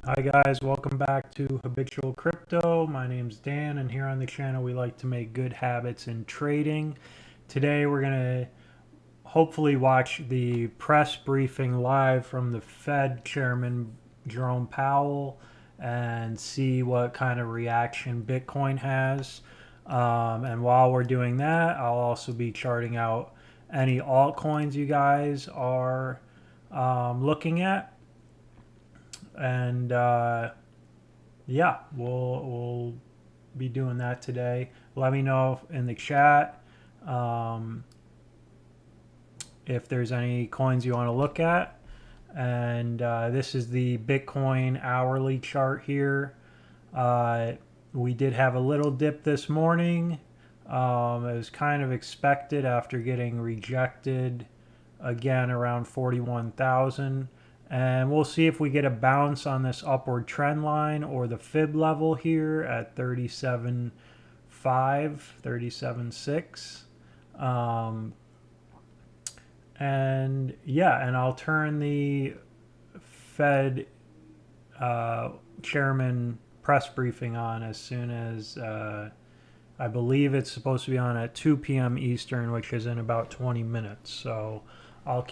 Hi guys, welcome back to Habitual Crypto. My name's Dan, and here on the channel we like to make good habits in trading. Today we're going to hopefully watch the press briefing live from the Fed Chairman Jerome Powell and see what kind of reaction Bitcoin has. And while we're doing that, I'll also be charting out any altcoins you guys are looking at. And yeah, we'll be doing that today. Let me know in the chat if there's any coins you want to look at. And this is the Bitcoin hourly chart here. We did have a little dip this morning. It was kind of expected after getting rejected again around 41,000. And we'll see if we get a bounce on this upward trend line or the fib level here at 37.5, 37.6. And yeah, and I'll turn the Fed chairman press briefing on as soon as I believe it's supposed to be on at 2 p.m. Eastern, which is in about 20 minutes. So I'll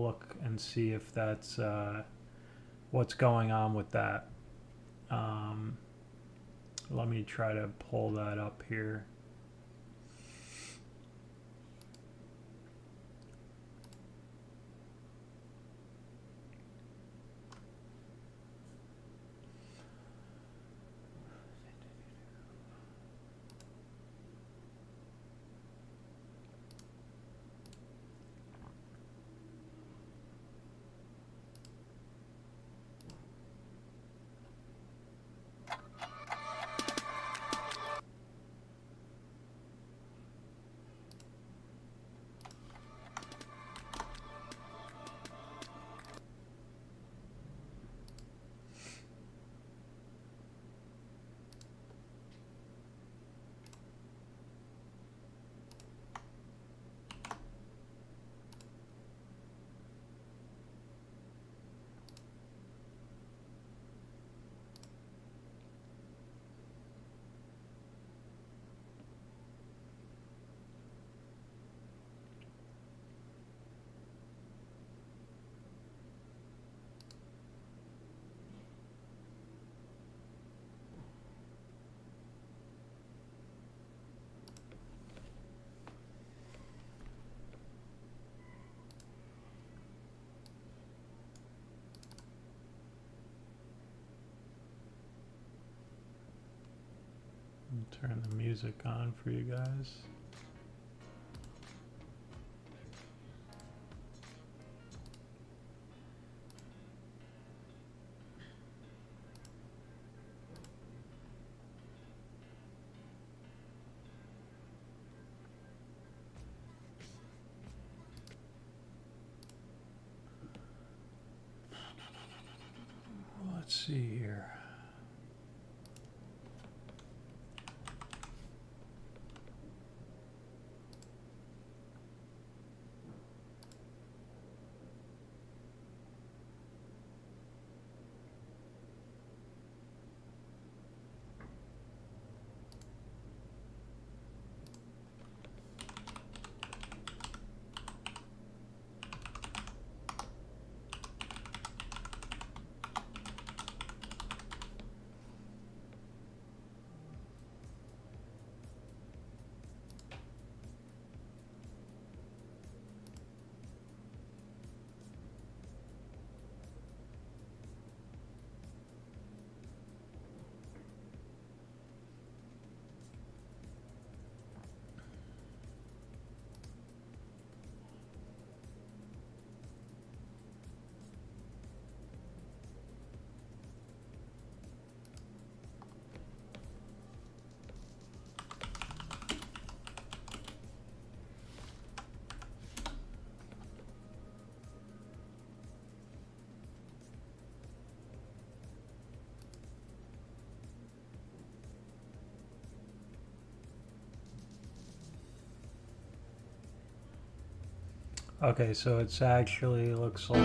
look and see if that's what's going on with that. Let me try to pull that up here. Turn the music on for you guys. Let's see here. Okay, so it's actually looks like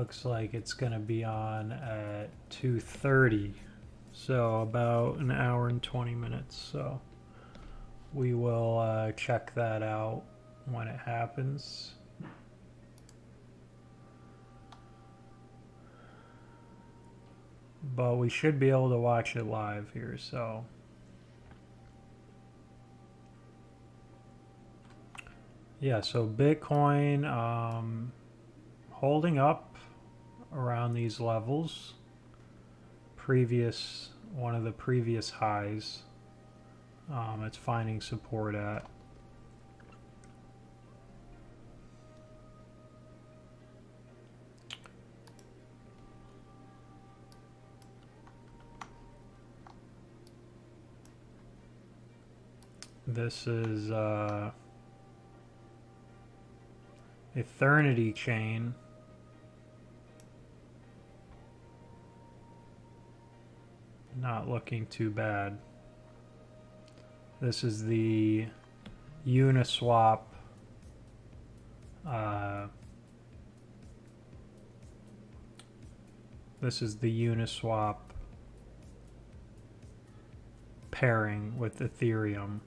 Looks like it's going to be on at 2:30, so about an hour and 20 minutes. So we will check that out when it happens. But we should be able to watch it live here, so yeah, so Bitcoin holding up around these levels, one of the previous highs it's finding support at. This is Eternity chain. Not looking too bad. This is the Uniswap pairing with Ethereum.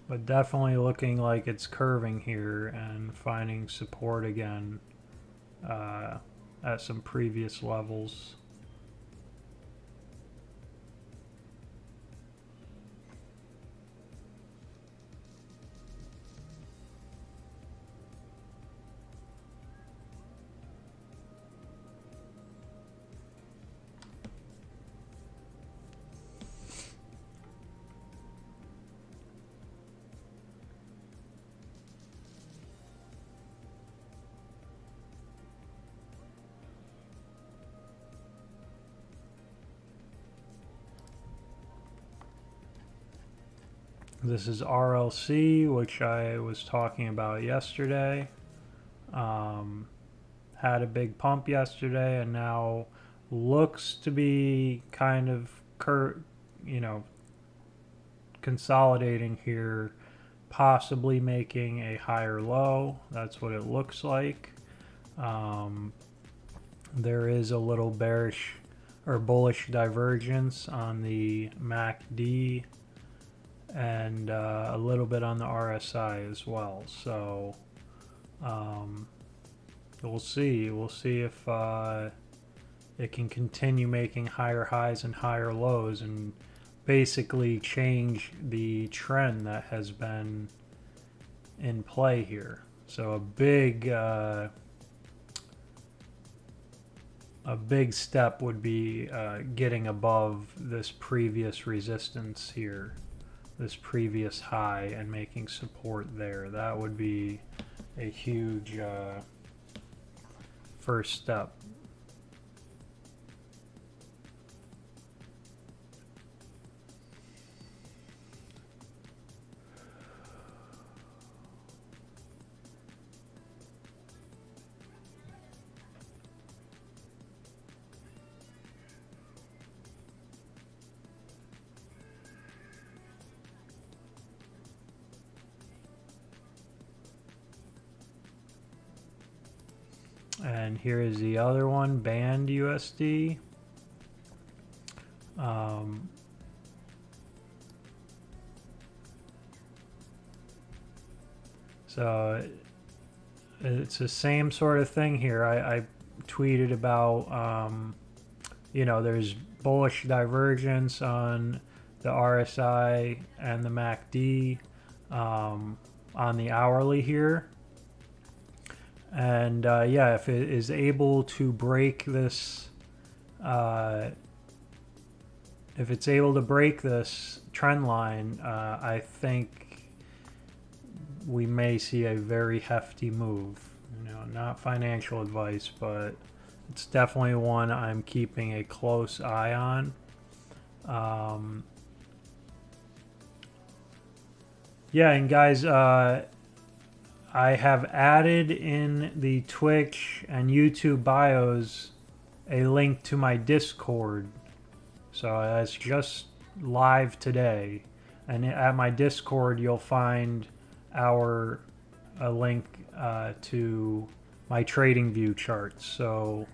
But definitely looking like it's curving here and finding support again at some previous levels. This is RLC, which I was talking about yesterday. Had a big pump yesterday and now looks to be kind of consolidating here, possibly making a higher low. That's what it looks like. There is a little bearish or bullish divergence on the MACD and a little bit on the RSI as well. So we'll see if it can continue making higher highs and higher lows and basically change the trend that has been in play here. So a big step would be getting above this previous resistance here, this previous high, and making support there. That would be a huge first step. And here is the other one, Band USD. So it's the same sort of thing here. I tweeted about, there's bullish divergence on the RSI and the MACD on the hourly here. And yeah, if it is able to break this, if it's able to break this trend line, I think we may see a very hefty move. Not financial advice, but it's definitely one I'm keeping a close eye on. Yeah, and guys, I have added in the Twitch and YouTube bios a link to my Discord. So that's just live today. And at my Discord, you'll find a link to my trading view charts. So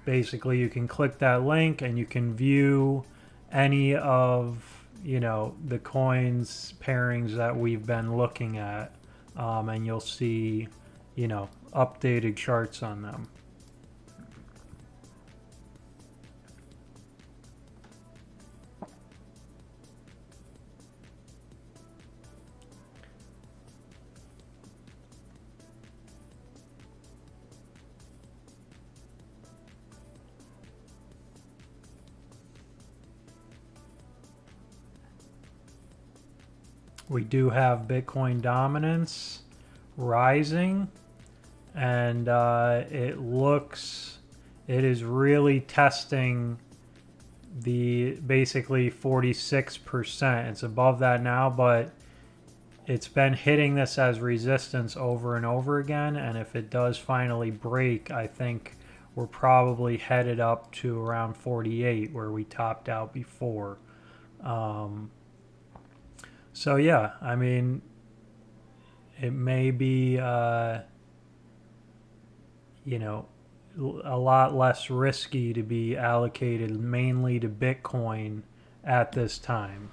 basically you can click that link and you can view any of, you know, the coins pairings that we've been looking at, and you'll see, you know, updated charts on them. We do have Bitcoin dominance rising, and it is really testing the basically 46%. It's above that now, but it's been hitting this as resistance over and over again, and if it does finally break, I think we're probably headed up to around 48 where we topped out before. So yeah, I mean, it may be, you know, a lot less risky to be allocated mainly to Bitcoin at this time.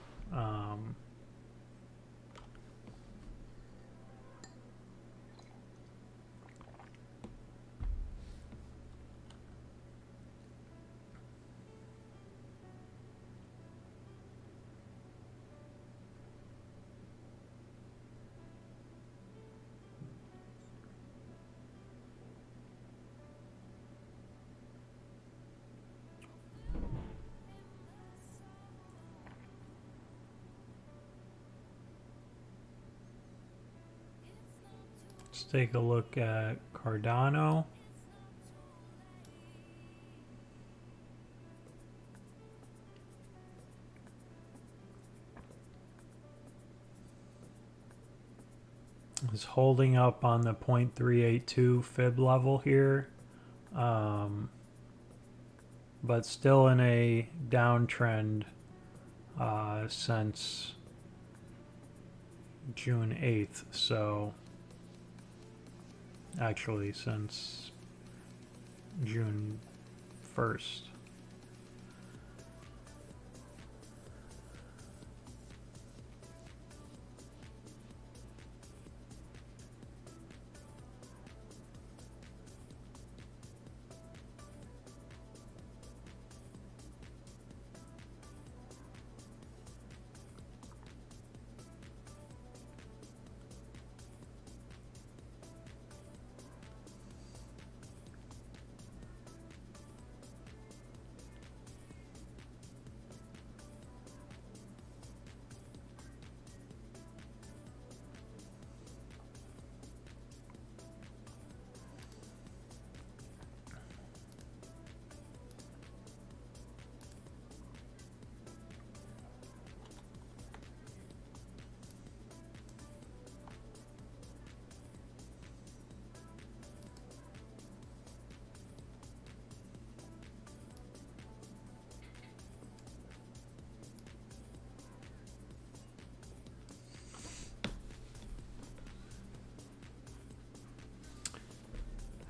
Let's take a look at Cardano. It's holding up on the 0.382 fib level here, but still in a downtrend since June 8th. So actually since June 1st.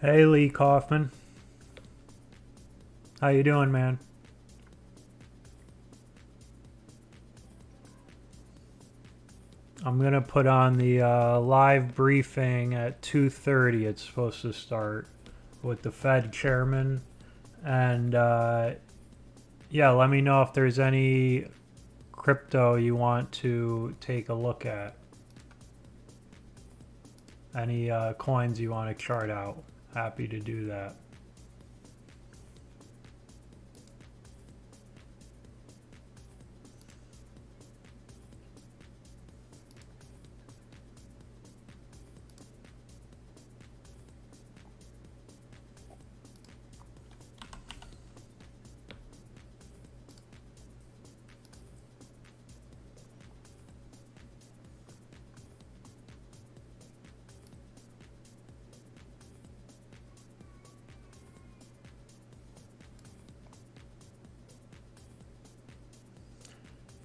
Hey Lee Kaufman, how you doing, man? I'm gonna put on the live briefing at 2:30. It's supposed to start with the Fed chairman, and yeah, let me know if there's any crypto you want to take a look at. Any coins you want to chart out. Happy to do that.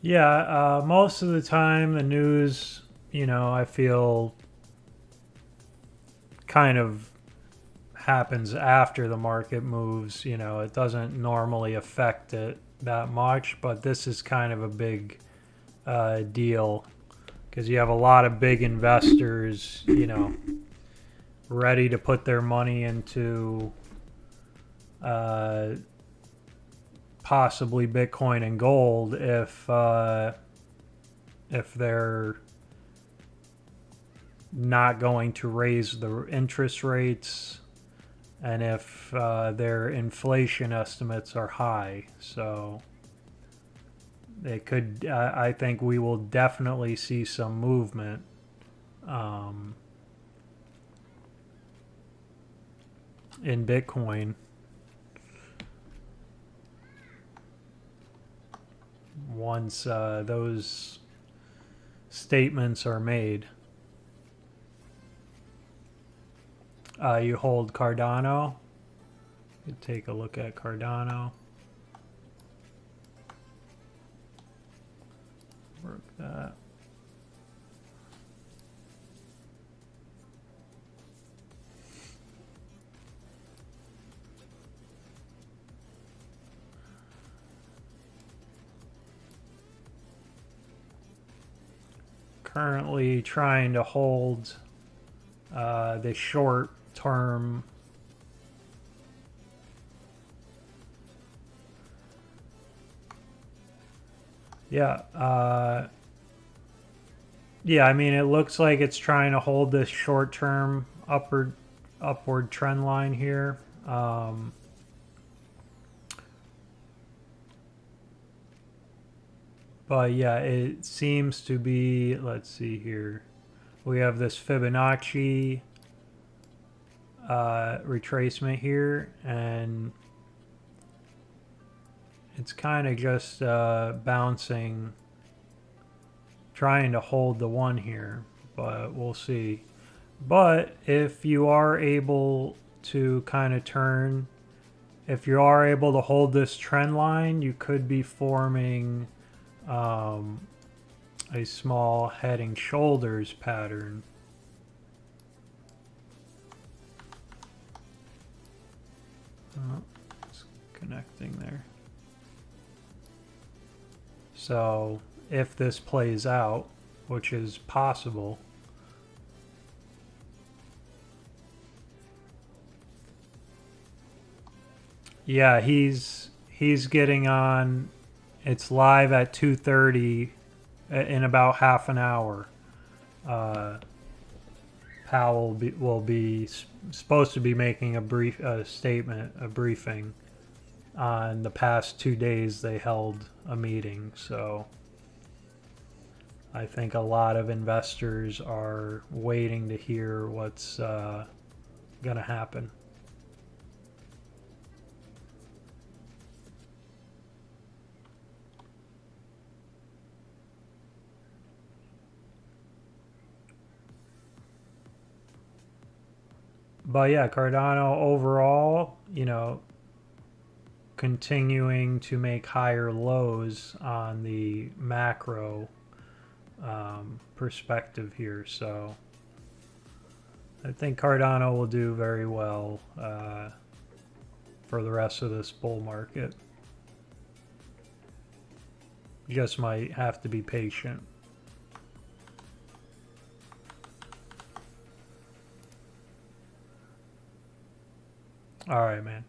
Yeah, most of the time the news, you know, I feel kind of happens after the market moves, you know, it doesn't normally affect it that much, but this is kind of a big deal because you have a lot of big investors, you know, ready to put their money into possibly Bitcoin and gold if they're not going to raise the interest rates and if their inflation estimates are high. So they could, I think we will definitely see some movement. In Bitcoin once those statements are made. You hold Cardano. You take a look at Cardano. Work that. Currently trying to hold the short term yeah I mean it looks like it's trying to hold this short term upward trend line here. But yeah, it seems to be, let's see here. We have this Fibonacci retracement here, and it's kind of just bouncing, trying to hold the one here, but we'll see. But if you are able to kind of turn, if you are able to hold this trend line, you could be forming a small head and shoulders pattern. It's connecting there. So if this plays out, which is possible, yeah, he's getting on. It's live at 2:30 in about half an hour. Powell will be supposed to be making a briefing on the past 2 days they held a meeting. So I think a lot of investors are waiting to hear what's going to happen. But yeah, Cardano overall, you know, continuing to make higher lows on the macro perspective here. So I think Cardano will do very well for the rest of this bull market. You just might have to be patient. All right, man.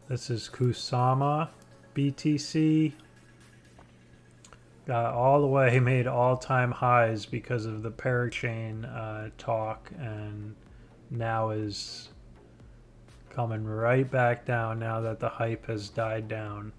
This is Kusama BTC. Got all the way, made all-time highs because of the parachain talk, and now is coming right back down now that the hype has died down.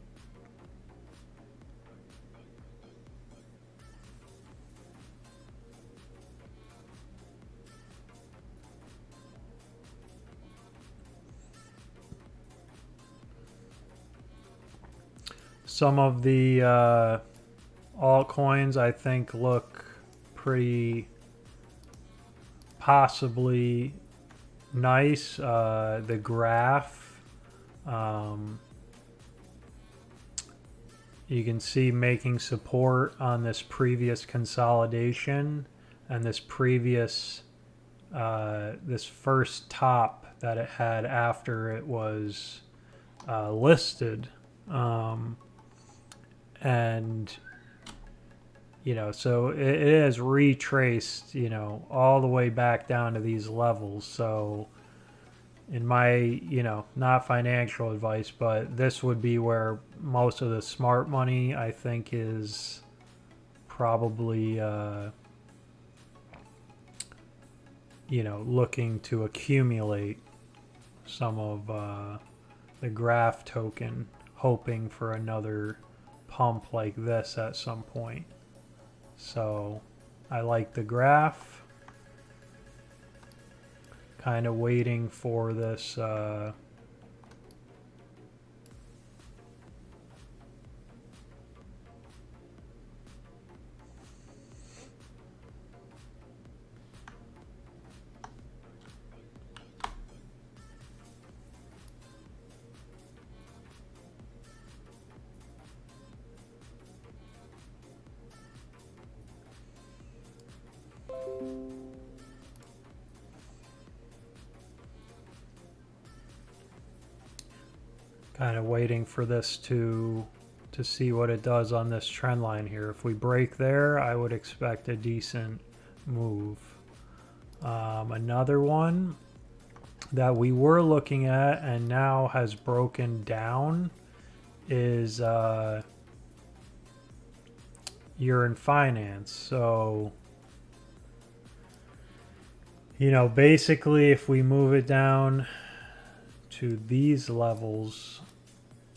Some of the altcoins I think look pretty possibly nice. The graph, you can see making support on this previous consolidation and this previous this first top that it had after it was listed, and so it has retraced all the way back down to these levels. So in my not financial advice, but this would be where most of the smart money I think is probably looking to accumulate some of the graph token, hoping for another pump like this at some point. So I like the graph, kind of waiting for this kind of waiting for this to see what it does on this trend line here. If we break there, I would expect a decent move. Another one that we were looking at and now has broken down is You're in finance. So basically if we move it down to these levels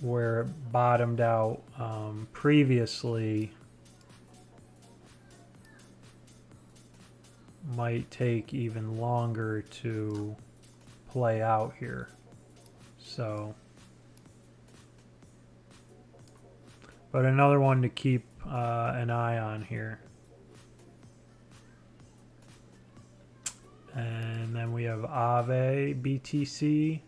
where it bottomed out previously, might take even longer to play out here. So, but another one to keep an eye on here. And then we have Aave, BTC.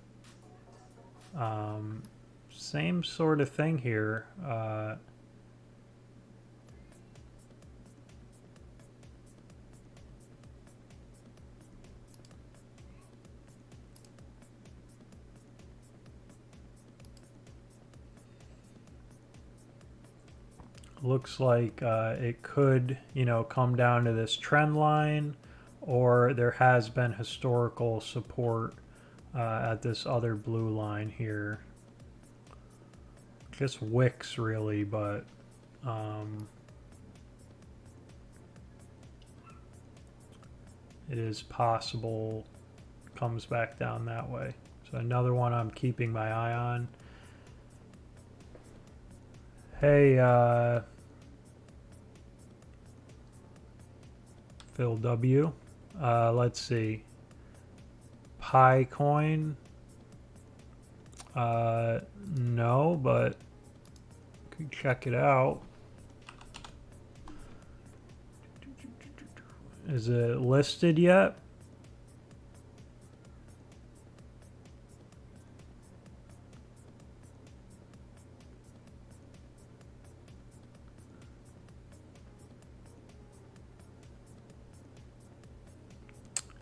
Same sort of thing here. Looks like it could, come down to this trend line, or there has been historical support at this other blue line here. Just wicks really, but it is possible comes back down that way. So another one I'm keeping my eye on. Hey, Phil W. Let's see. Coin. No, but could check it out. Is it listed yet?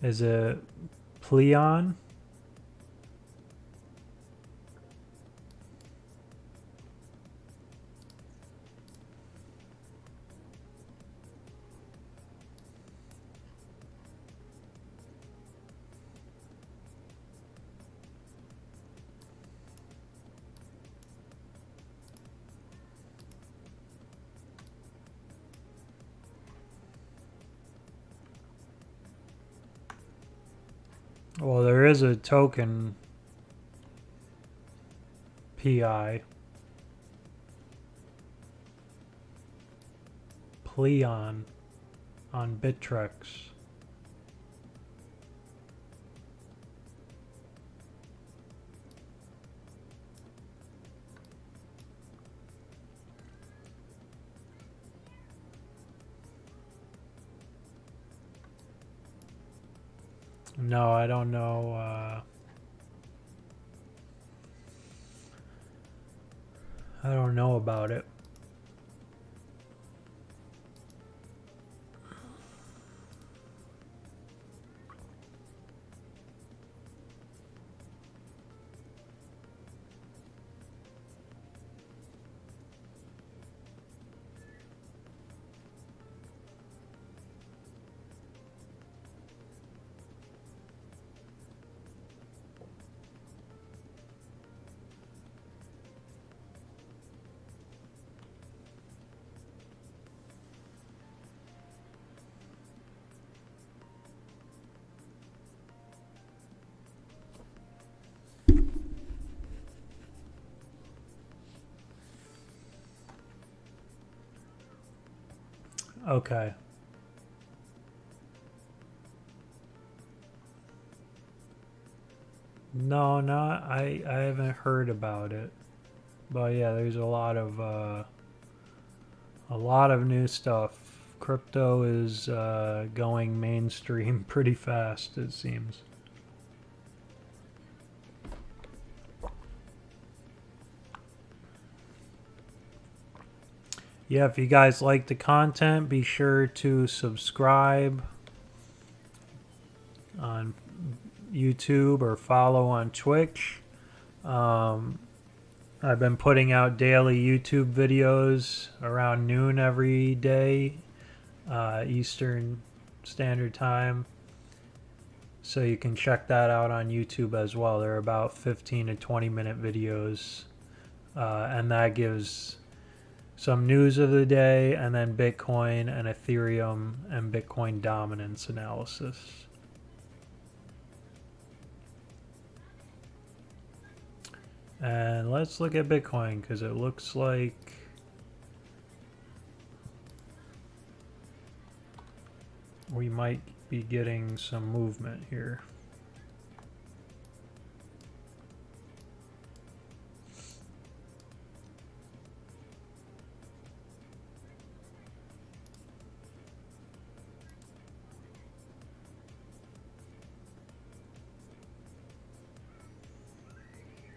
Is it Pleon? Well, there is a token PI. Pleon on Bittrex. No, I don't know. I don't know about it. Okay. No, not I haven't heard about it. But yeah, there's a lot of new stuff. Crypto is going mainstream pretty fast, it seems. Yeah, if you guys like the content, be sure to subscribe on YouTube or follow on Twitch. I've been putting out daily YouTube videos around noon every day, Eastern Standard Time. So you can check that out on YouTube as well. They're about 15 to 20 minute videos. And that gives some news of the day, and then Bitcoin and Ethereum and Bitcoin dominance analysis. And let's look at Bitcoin, because it looks like we might be getting some movement here.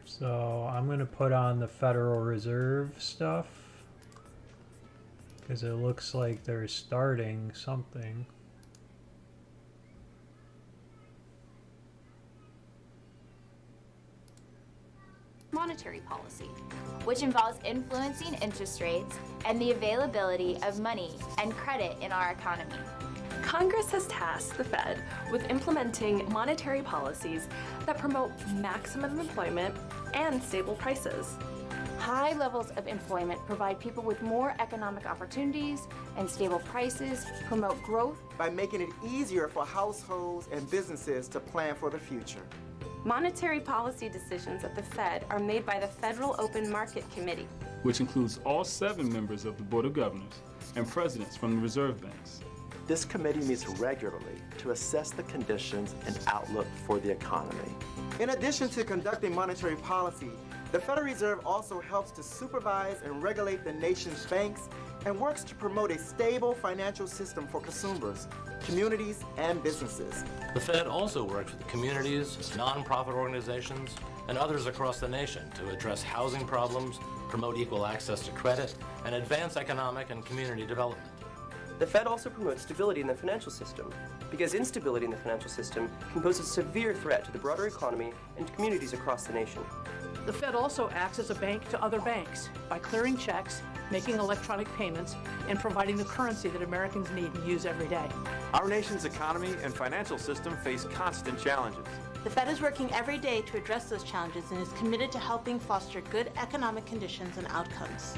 So I'm going to put on the Federal Reserve stuff, because it looks like they're starting something. Monetary policy, which involves influencing interest rates and the availability of money and credit in our economy. Congress has tasked the Fed with implementing monetary policies that promote maximum employment and stable prices. High levels of employment provide people with more economic opportunities, and stable prices promote growth by making it easier for households and businesses to plan for the future. Monetary policy decisions at the Fed are made by the Federal Open Market Committee, which includes all 7 members of the Board of Governors and presidents from the reserve banks. This committee meets regularly to assess the conditions and outlook for the economy. In addition to conducting monetary policy, the Federal Reserve also helps to supervise and regulate the nation's banks and works to promote a stable financial system for consumers, communities, and businesses. The Fed also works with communities, nonprofit organizations, and others across the nation to address housing problems, promote equal access to credit, and advance economic and community development. The Fed also promotes stability in the financial system, because instability in the financial system can pose a severe threat to the broader economy and to communities across the nation. The Fed also acts as a bank to other banks by clearing checks, making electronic payments, and providing the currency that Americans need and use every day. Our nation's economy and financial system face constant challenges. The Fed is working every day to address those challenges and is committed to helping foster good economic conditions and outcomes.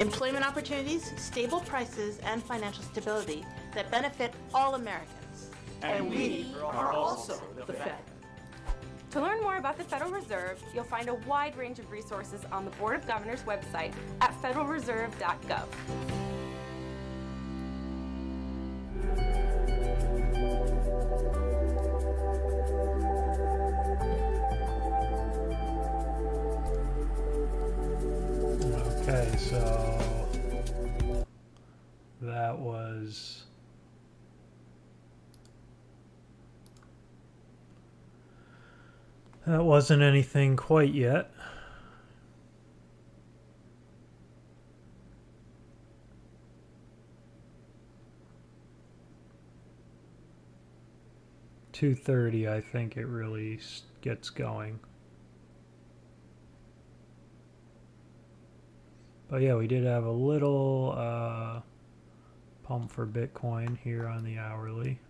Employment opportunities, stable prices, and financial stability that benefit all Americans. And we are also the Fed. To learn more about the Federal Reserve, you'll find a wide range of resources on the Board of Governors website at federalreserve.gov. Okay, so that was That wasn't anything quite yet. $230, I think it really gets going. But yeah, we did have a little pump for Bitcoin here on the hourly.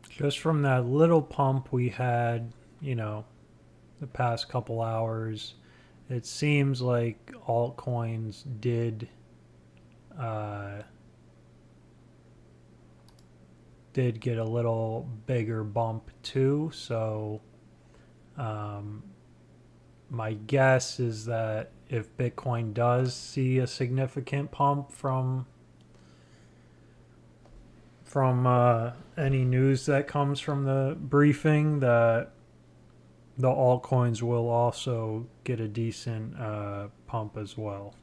Just from that little pump we had, you know, the past couple hours, it seems like altcoins did get a little bigger bump too. So my guess is that if Bitcoin does see a significant pump from any news that comes from the briefing, that the altcoins will also get a decent pump as well.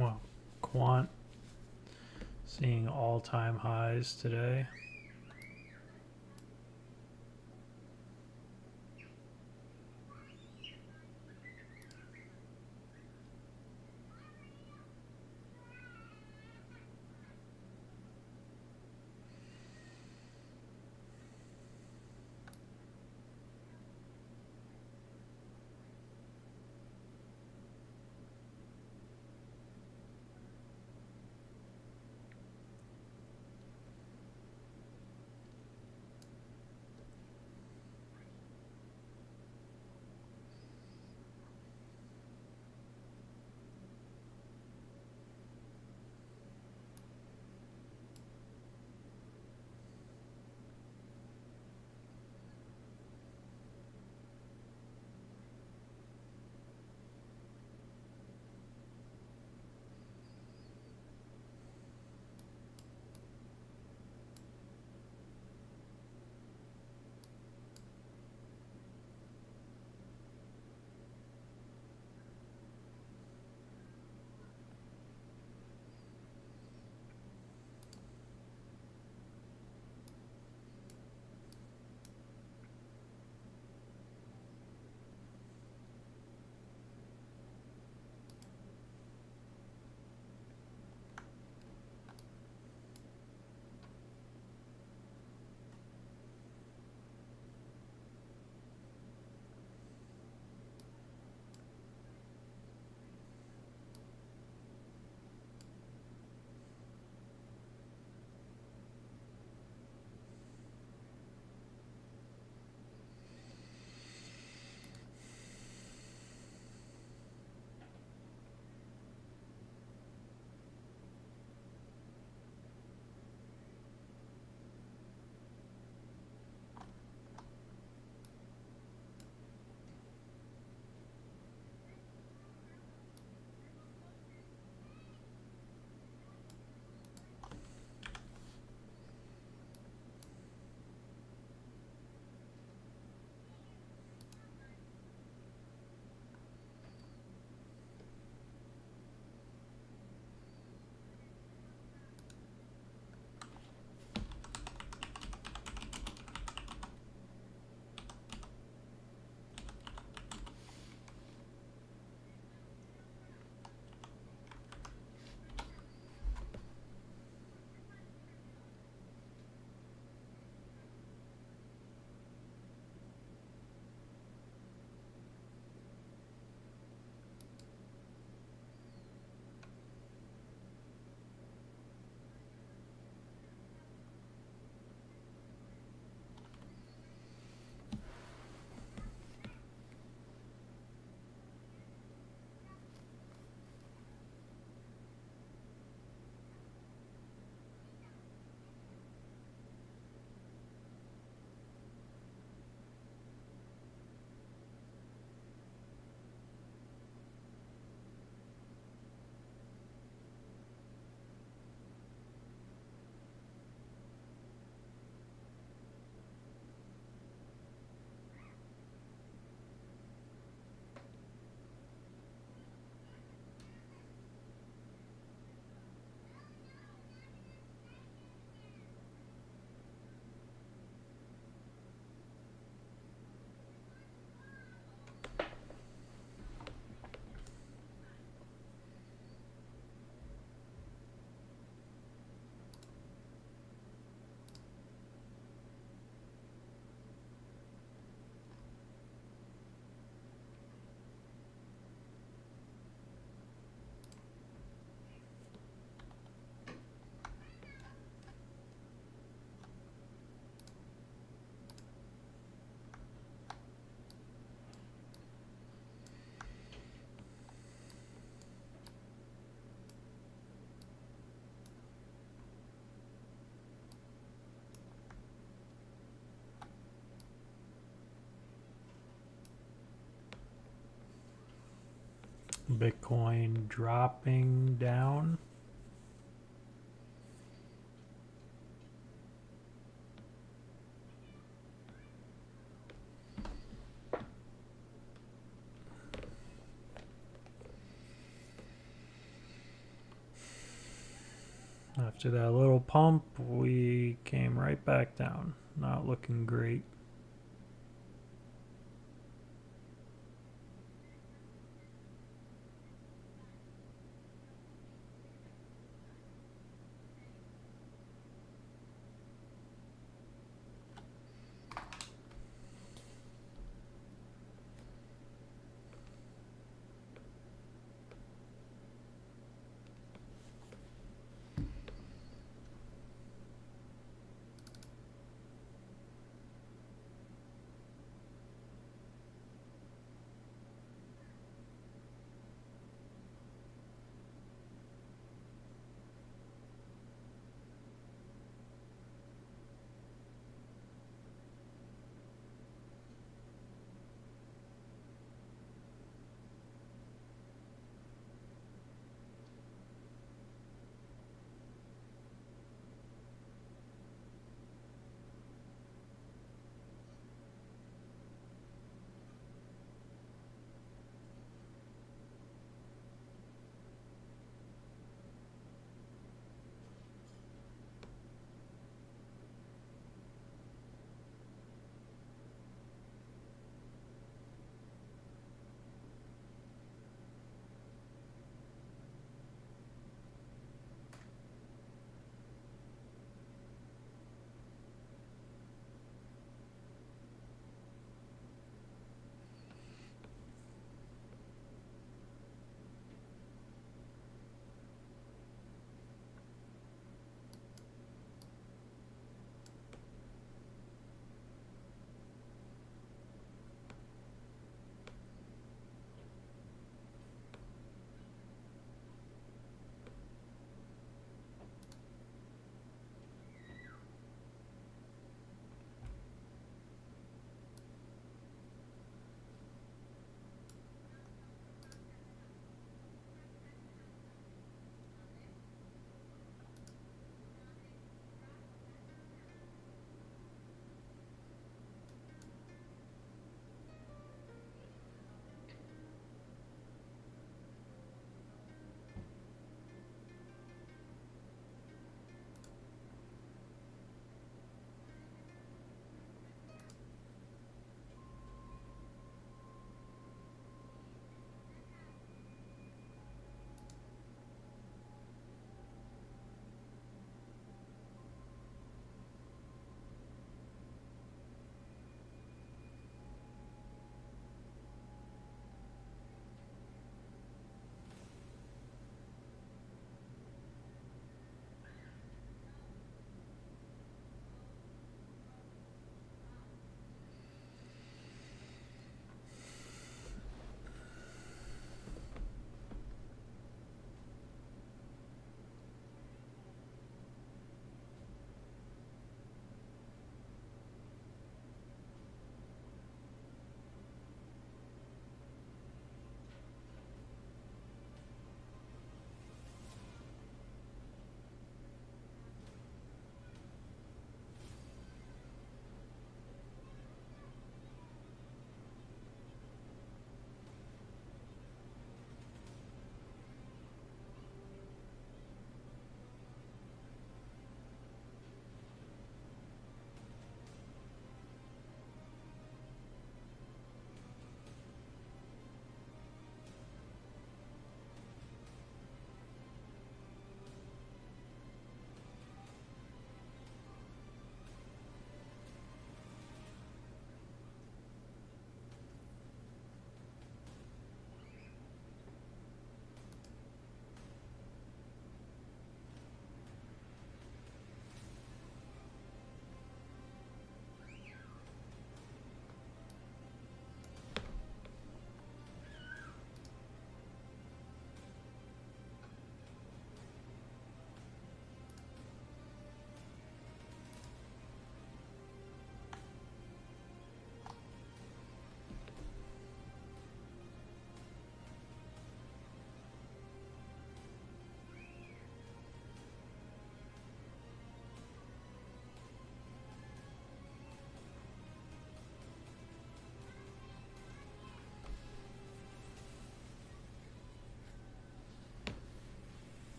well, quant seeing all-time highs today. Bitcoin dropping down. After that little pump, we came right back down. Not looking great.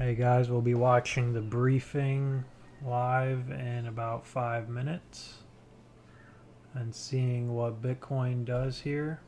Hey guys, we'll be watching the briefing live in about 5 minutes and seeing what Bitcoin does here.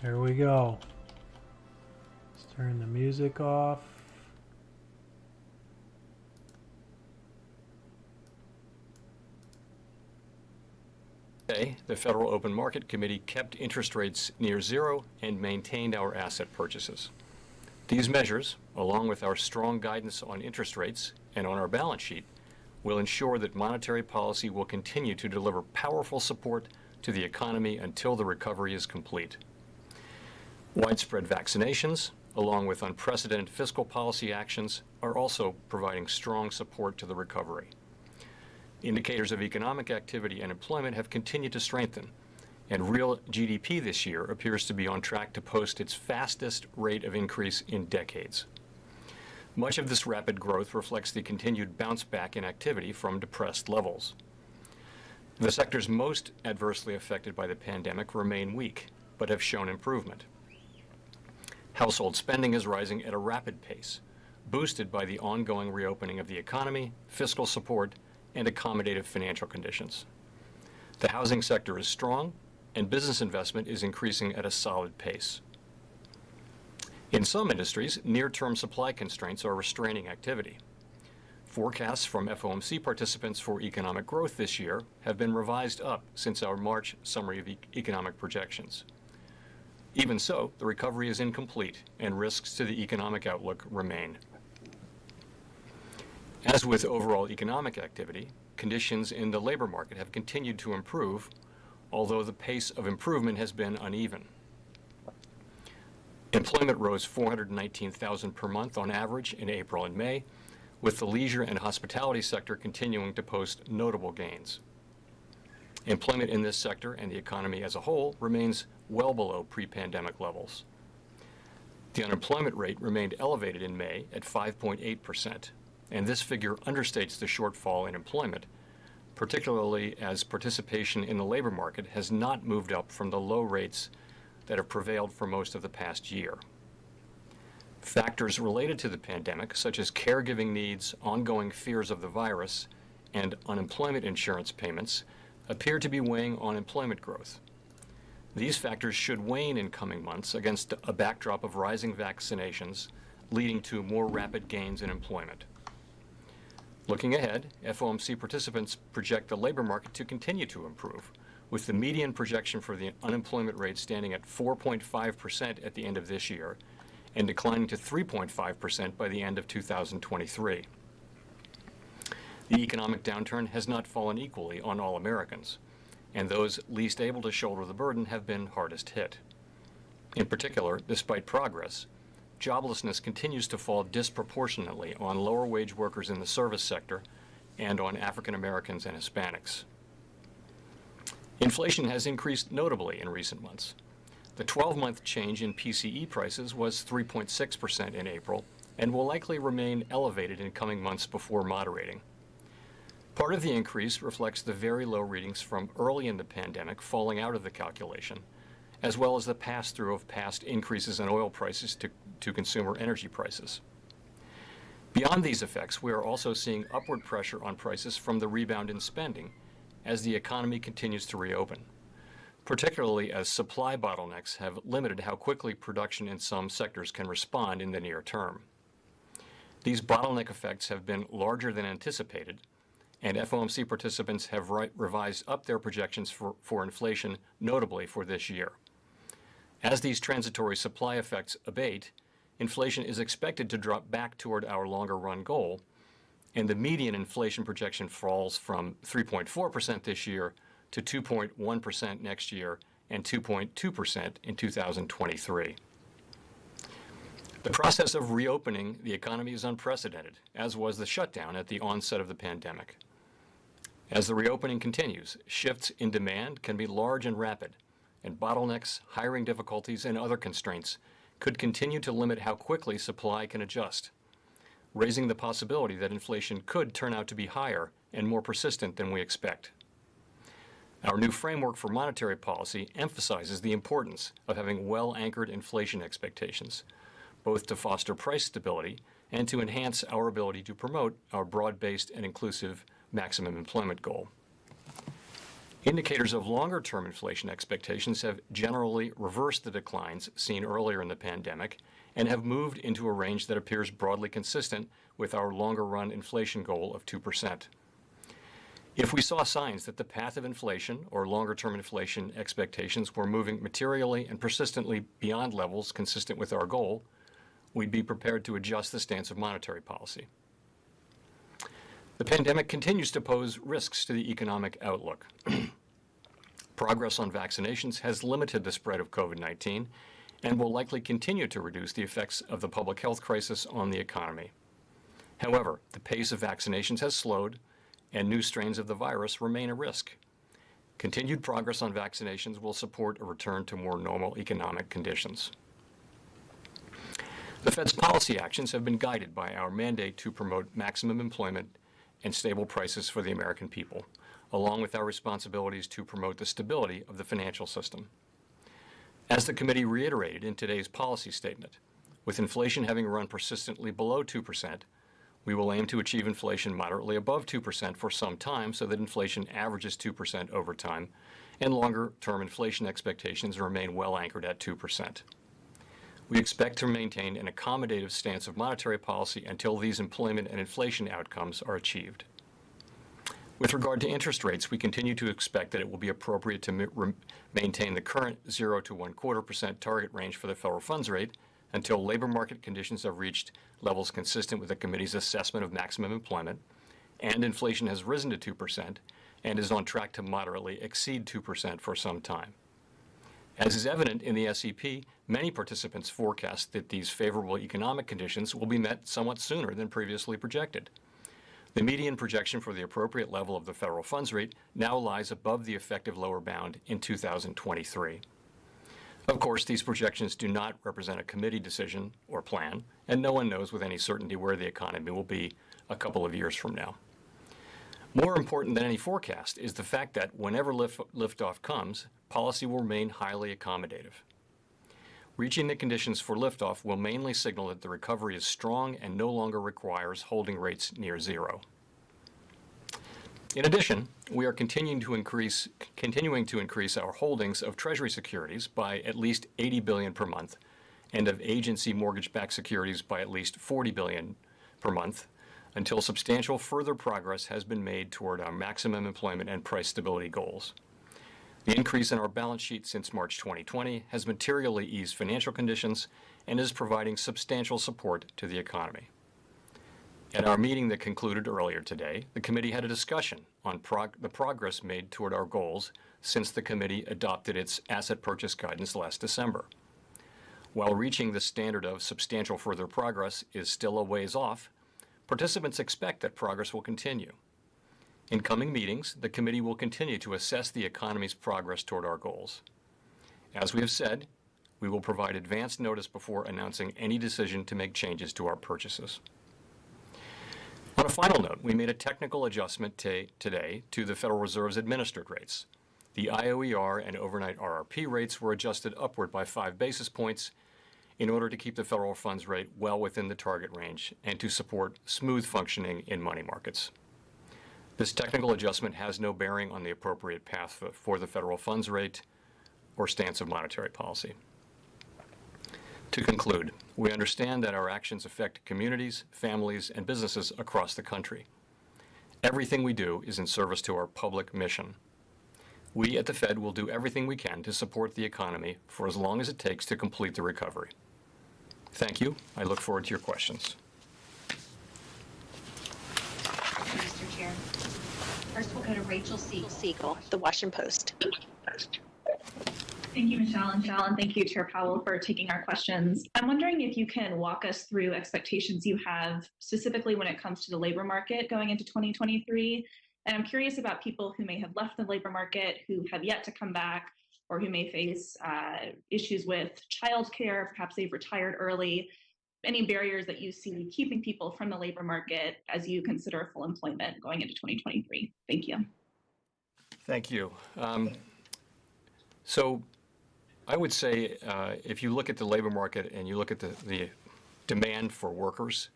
There we go. Let's turn the music off. Today, the Federal Open Market Committee kept interest rates near zero and maintained our asset purchases. These measures, along with our strong guidance on interest rates and on our balance sheet, will ensure that monetary policy will continue to deliver powerful support to the economy until the recovery is complete. Widespread vaccinations, along with unprecedented fiscal policy actions, are also providing strong support to the recovery. Indicators of economic activity and employment have continued to strengthen, and real GDP this year appears to be on track to post its fastest rate of increase in decades. Much of this rapid growth reflects the continued bounce back in activity from depressed levels. The sectors most adversely affected by the pandemic remain weak, but have shown improvement. Household spending is rising at a rapid pace, boosted by the ongoing reopening of the economy, fiscal support, and accommodative financial conditions. The housing sector is strong, and business investment is increasing at a solid pace. In some industries, near-term supply constraints are restraining activity. Forecasts from FOMC participants for economic growth this year have been revised up since our March summary of economic projections. Even so, the recovery is incomplete, and risks to the economic outlook remain. As with overall economic activity, conditions in the labor market have continued to improve, although the pace of improvement has been uneven. Employment rose 419,000 per month on average in April and May, with the leisure and hospitality sector continuing to post notable gains. Employment in this sector and the economy as a whole remains well below pre-pandemic levels. The unemployment rate remained elevated in May at 5.8%, and this figure understates the shortfall in employment, particularly as participation in the labor market has not moved up from the low rates that have prevailed for most of the past year. Factors related to the pandemic, such as caregiving needs, ongoing fears of the virus, and unemployment insurance payments, appear to be weighing on employment growth. These factors should wane in coming months against a backdrop of rising vaccinations, leading to more rapid gains in employment. Looking ahead, FOMC participants project the labor market to continue to improve, with the median projection for the unemployment rate standing at 4.5% at the end of this year and declining to 3.5% by the end of 2023. The economic downturn has not fallen equally on all Americans, and those least able to shoulder the burden have been hardest hit. In particular, despite progress, joblessness continues to fall disproportionately on lower-wage workers in the service sector and on African Americans and Hispanics. Inflation has increased notably in recent months. The 12-month change in PCE prices was 3.6% in April and will likely remain elevated in coming months before moderating. Part of the increase reflects the very low readings from early in the pandemic falling out of the calculation, as well as the pass-through of past increases in oil prices to consumer energy prices. Beyond these effects, we are also seeing upward pressure on prices from the rebound in spending as the economy continues to reopen, particularly as supply bottlenecks have limited how quickly production in some sectors can respond in the near term. These bottleneck effects have been larger than anticipated, and FOMC participants have revised up their projections for inflation, notably for this year. As these transitory supply effects abate, inflation is expected to drop back toward our longer-run goal, and the median inflation projection falls from 3.4% this year to 2.1% next year and 2.2% in 2023. The process of reopening the economy is unprecedented, as was the shutdown at the onset of the pandemic. As the reopening continues, shifts in demand can be large and rapid, and bottlenecks, hiring difficulties, and other constraints could continue to limit how quickly supply can adjust, raising the possibility that inflation could turn out to be higher and more persistent than we expect. Our new framework for monetary policy emphasizes the importance of having well-anchored inflation expectations, both to foster price stability and to enhance our ability to promote our broad-based and inclusive maximum employment goal. Indicators of longer-term inflation expectations have generally reversed the declines seen earlier in the pandemic and have moved into a range that appears broadly consistent with our longer-run inflation goal of 2%. If we saw signs that the path of inflation or longer-term inflation expectations were moving materially and persistently beyond levels consistent with our goal, we'd be prepared to adjust the stance of monetary policy. The pandemic continues to pose risks to the economic outlook. Progress on vaccinations has limited the spread of COVID-19 and will likely continue to reduce the effects of the public health crisis on the economy. However, the pace of vaccinations has slowed, and new strains of the virus remain a risk. Continued progress on vaccinations will support a return to more normal economic conditions. The Fed's policy actions have been guided by our mandate to promote maximum employment and stable prices for the American people, along with our responsibilities to promote the stability of the financial system. As the committee reiterated in today's policy statement, with inflation having run persistently below 2%, we will aim to achieve inflation moderately above 2% for some time so that inflation averages 2% over time, and longer-term inflation expectations remain well anchored at 2%. We expect to maintain an accommodative stance of monetary policy until these employment and inflation outcomes are achieved. With regard to interest rates, we continue to expect that it will be appropriate to maintain the current 0 to 1/4% target range for the federal funds rate until labor market conditions have reached levels consistent with the committee's assessment of maximum employment, and inflation has risen to 2% and is on track to moderately exceed 2% for some time. As is evident in the SEP, many participants forecast that these favorable economic conditions will be met somewhat sooner than previously projected. The median projection for the appropriate level of the federal funds rate now lies above the effective lower bound in 2023. Of course, these projections do not represent a committee decision or plan, and no one knows with any certainty where the economy will be a couple of years from now. More important than any forecast is the fact that whenever liftoff comes, policy will remain highly accommodative. Reaching the conditions for liftoff will mainly signal that the recovery is strong and no longer requires holding rates near zero. In addition, we are continuing to increase our holdings of Treasury securities by at least $80 billion per month, and of agency mortgage-backed securities by at least $40 billion per month, until substantial further progress has been made toward our maximum employment and price stability goals. The increase in our balance sheet since March 2020 has materially eased financial conditions and is providing substantial support to the economy. At our meeting that concluded earlier today, the committee had a discussion on the progress made toward our goals since the committee adopted its asset purchase guidance last December. While reaching the standard of substantial further progress is still a ways off, participants expect that progress will continue. In coming meetings, the committee will continue to assess the economy's progress toward our goals. As we have said, we will provide advance notice before announcing any decision to make changes to our purchases. On a final note, we made a technical adjustment today to the Federal Reserve's administered rates. The IOER and overnight RRP rates were adjusted upward by 5 basis points in order to keep the federal funds rate well within the target range and to support smooth functioning in money markets. This technical adjustment has no bearing on the appropriate path for the federal funds rate or stance of monetary policy. To conclude, we understand that our actions affect communities, families, and businesses across the country. Everything we do is in service to our public mission. We at the Fed will do everything we can to support the economy for as long as it takes to complete the recovery. Thank you. I look forward to your questions. Mr. Chair. First, we'll go to Rachel Siegel, The Washington Post. Thank you, Michelle, and thank you, Chair Powell, for taking our questions. I'm wondering if you can walk us through expectations you have specifically when it comes to the labor market going into 2023. And I'm curious about people who may have left the labor market, who have yet to come back, or who may face issues with childcare, perhaps they've retired early. Any barriers that you see keeping people from the labor market as you consider full employment going into 2023? Thank you. Thank you. So I would say if you look at the labor market and you look at the demand for workers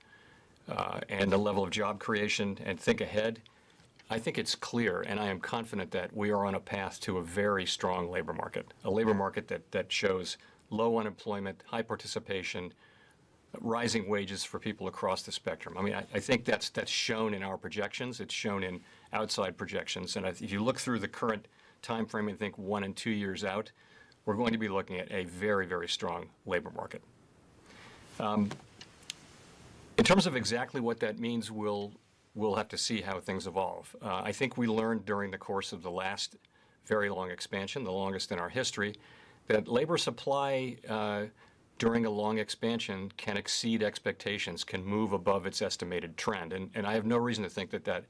and the level of job creation and think ahead, I think it's clear, and I am confident that we are on a path to a very strong labor market, a labor market that shows low unemployment, high participation, rising wages for people across the spectrum. I mean, I think that's shown in our projections. It's shown in outside projections. And if you look through the current time frame and think 1 and 2 years out, we're going to be looking at a very, very strong labor market. In terms of exactly what that means, we'll have to see how things evolve. I think we learned during the course of the last very long expansion, the longest in our history, that labor supply during a long expansion can exceed expectations, can move above its estimated trend. And I have no reason to think that that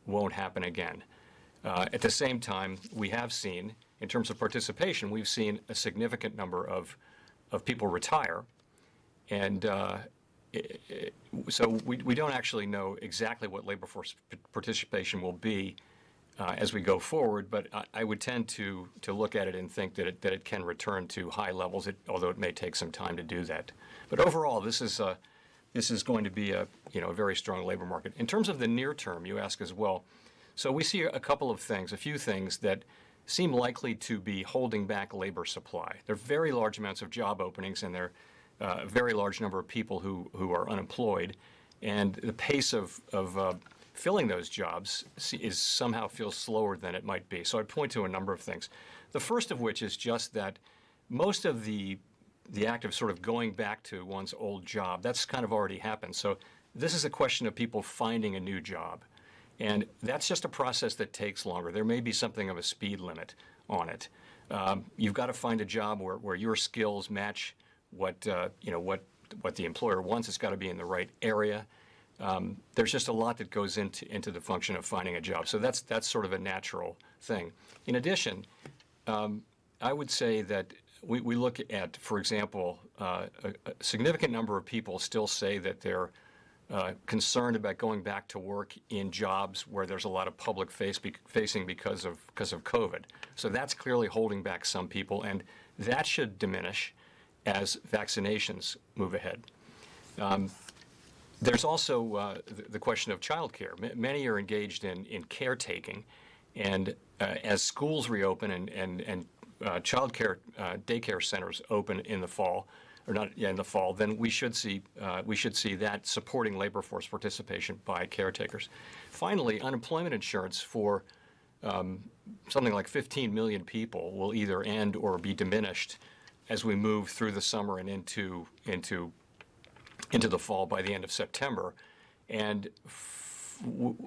won't happen again. At the same time, we have seen, in terms of participation, we've seen a significant number of people retire. And so we don't actually know exactly what labor force participation will be as we go forward, but I would tend to look at it and think that it can return to high levels, although it may take some time to do that. But overall, this is going to be a very strong labor market. In terms of the near term, you ask as well. So we see a couple of things, a few things that seem likely to be holding back labor supply. There are very large amounts of job openings, and there are a very large number of people who are unemployed, and the pace of filling those jobs somehow feels slower than it might be. So I'd point to a number of things. The first of which is just that most of the act of sort of going back to one's old job, that's kind of already happened. So this is a question of people finding a new job. And that's just a process that takes longer. There may be something of a speed limit on it. You've got to find a job where your skills match what the employer wants. It's got to be in the right area. There's just a lot that goes into the function of finding a job. So that's sort of a natural thing. In addition, I would say that we look at, for example, a significant number of people still say that they're concerned about going back to work in jobs where there's a lot of public facing because of COVID. So that's clearly holding back some people, and that should diminish as vaccinations move ahead. There's also the question of childcare. Many are engaged in caretaking, and as schools reopen and childcare daycare centers open in the fall, or not in the fall, then we should see that supporting labor force participation by caretakers. Finally, unemployment insurance for something like 15 million people will either end or be diminished as we move through the summer and into the fall by the end of September. And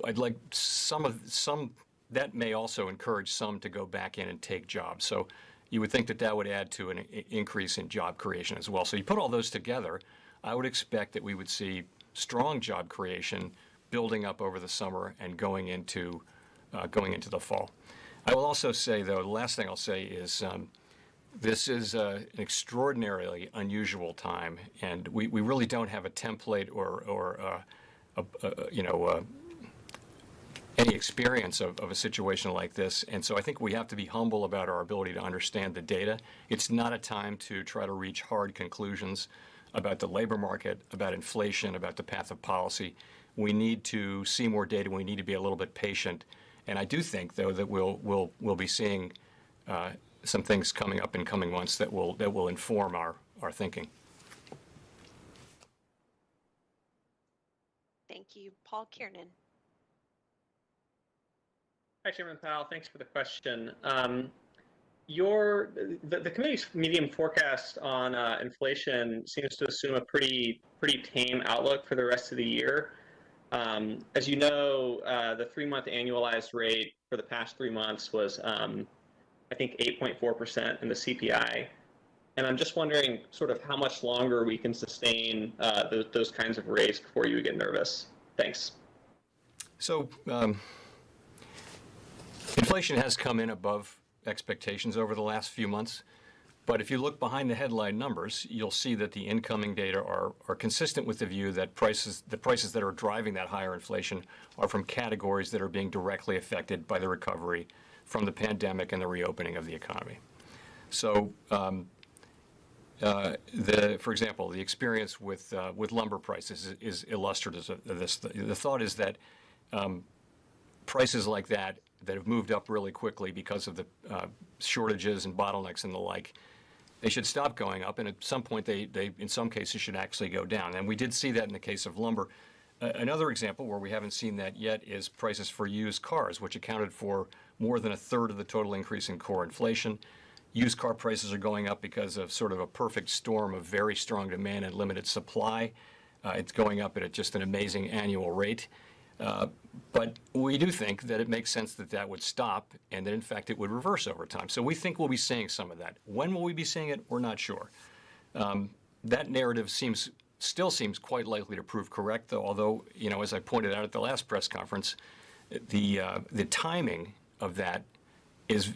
I'd like some that may also encourage some to go back in and take jobs. So you would think that would add to an increase in job creation as well. So you put all those together, I would expect that we would see strong job creation building up over the summer and going into the fall. I will also say, though, the last thing I'll say is this is an extraordinarily unusual time, and we really don't have a template or any experience of a situation like this. And so I think we have to be humble about our ability to understand the data. It's not a time to try to reach hard conclusions about the labor market, about inflation, about the path of policy. We need to see more data. We need to be a little bit patient. And I do think, though, that we'll be seeing some things coming up in coming months that will inform our thinking. Thank you. Paul Kiernan. Hi, Chairman Powell. Thanks for the question. The committee's medium forecast on inflation seems to assume a pretty tame outlook for the rest of the year. As you know, the 3-month annualized rate for the past 3 months was, I think, 8.4% in the CPI. And I'm just wondering sort of how much longer we can sustain those kinds of rates before you get nervous. Thanks. So inflation has come in above expectations over the last few months. But if you look behind the headline numbers, you'll see that the incoming data are consistent with the view that the prices that are driving that higher inflation are from categories that are being directly affected by the recovery from the pandemic and the reopening of the economy. So, for example, the experience with lumber prices is illustrative of this. The thought is that prices like that have moved up really quickly because of the shortages and bottlenecks and the like, they should stop going up, and at some point they in some cases should actually go down. And we did see that in the case of lumber. Another example where we haven't seen that yet is prices for used cars, which accounted for more than a third of the total increase in core inflation. Used car prices are going up because of sort of a perfect storm of very strong demand and limited supply. It's going up at just an amazing annual rate. But we do think that it makes sense that that would stop and that, in fact, it would reverse over time. So we think we'll be seeing some of that. When will we be seeing it? We're not sure. That narrative still seems quite likely to prove correct, though, although, as I pointed out at the last press conference, the timing of that is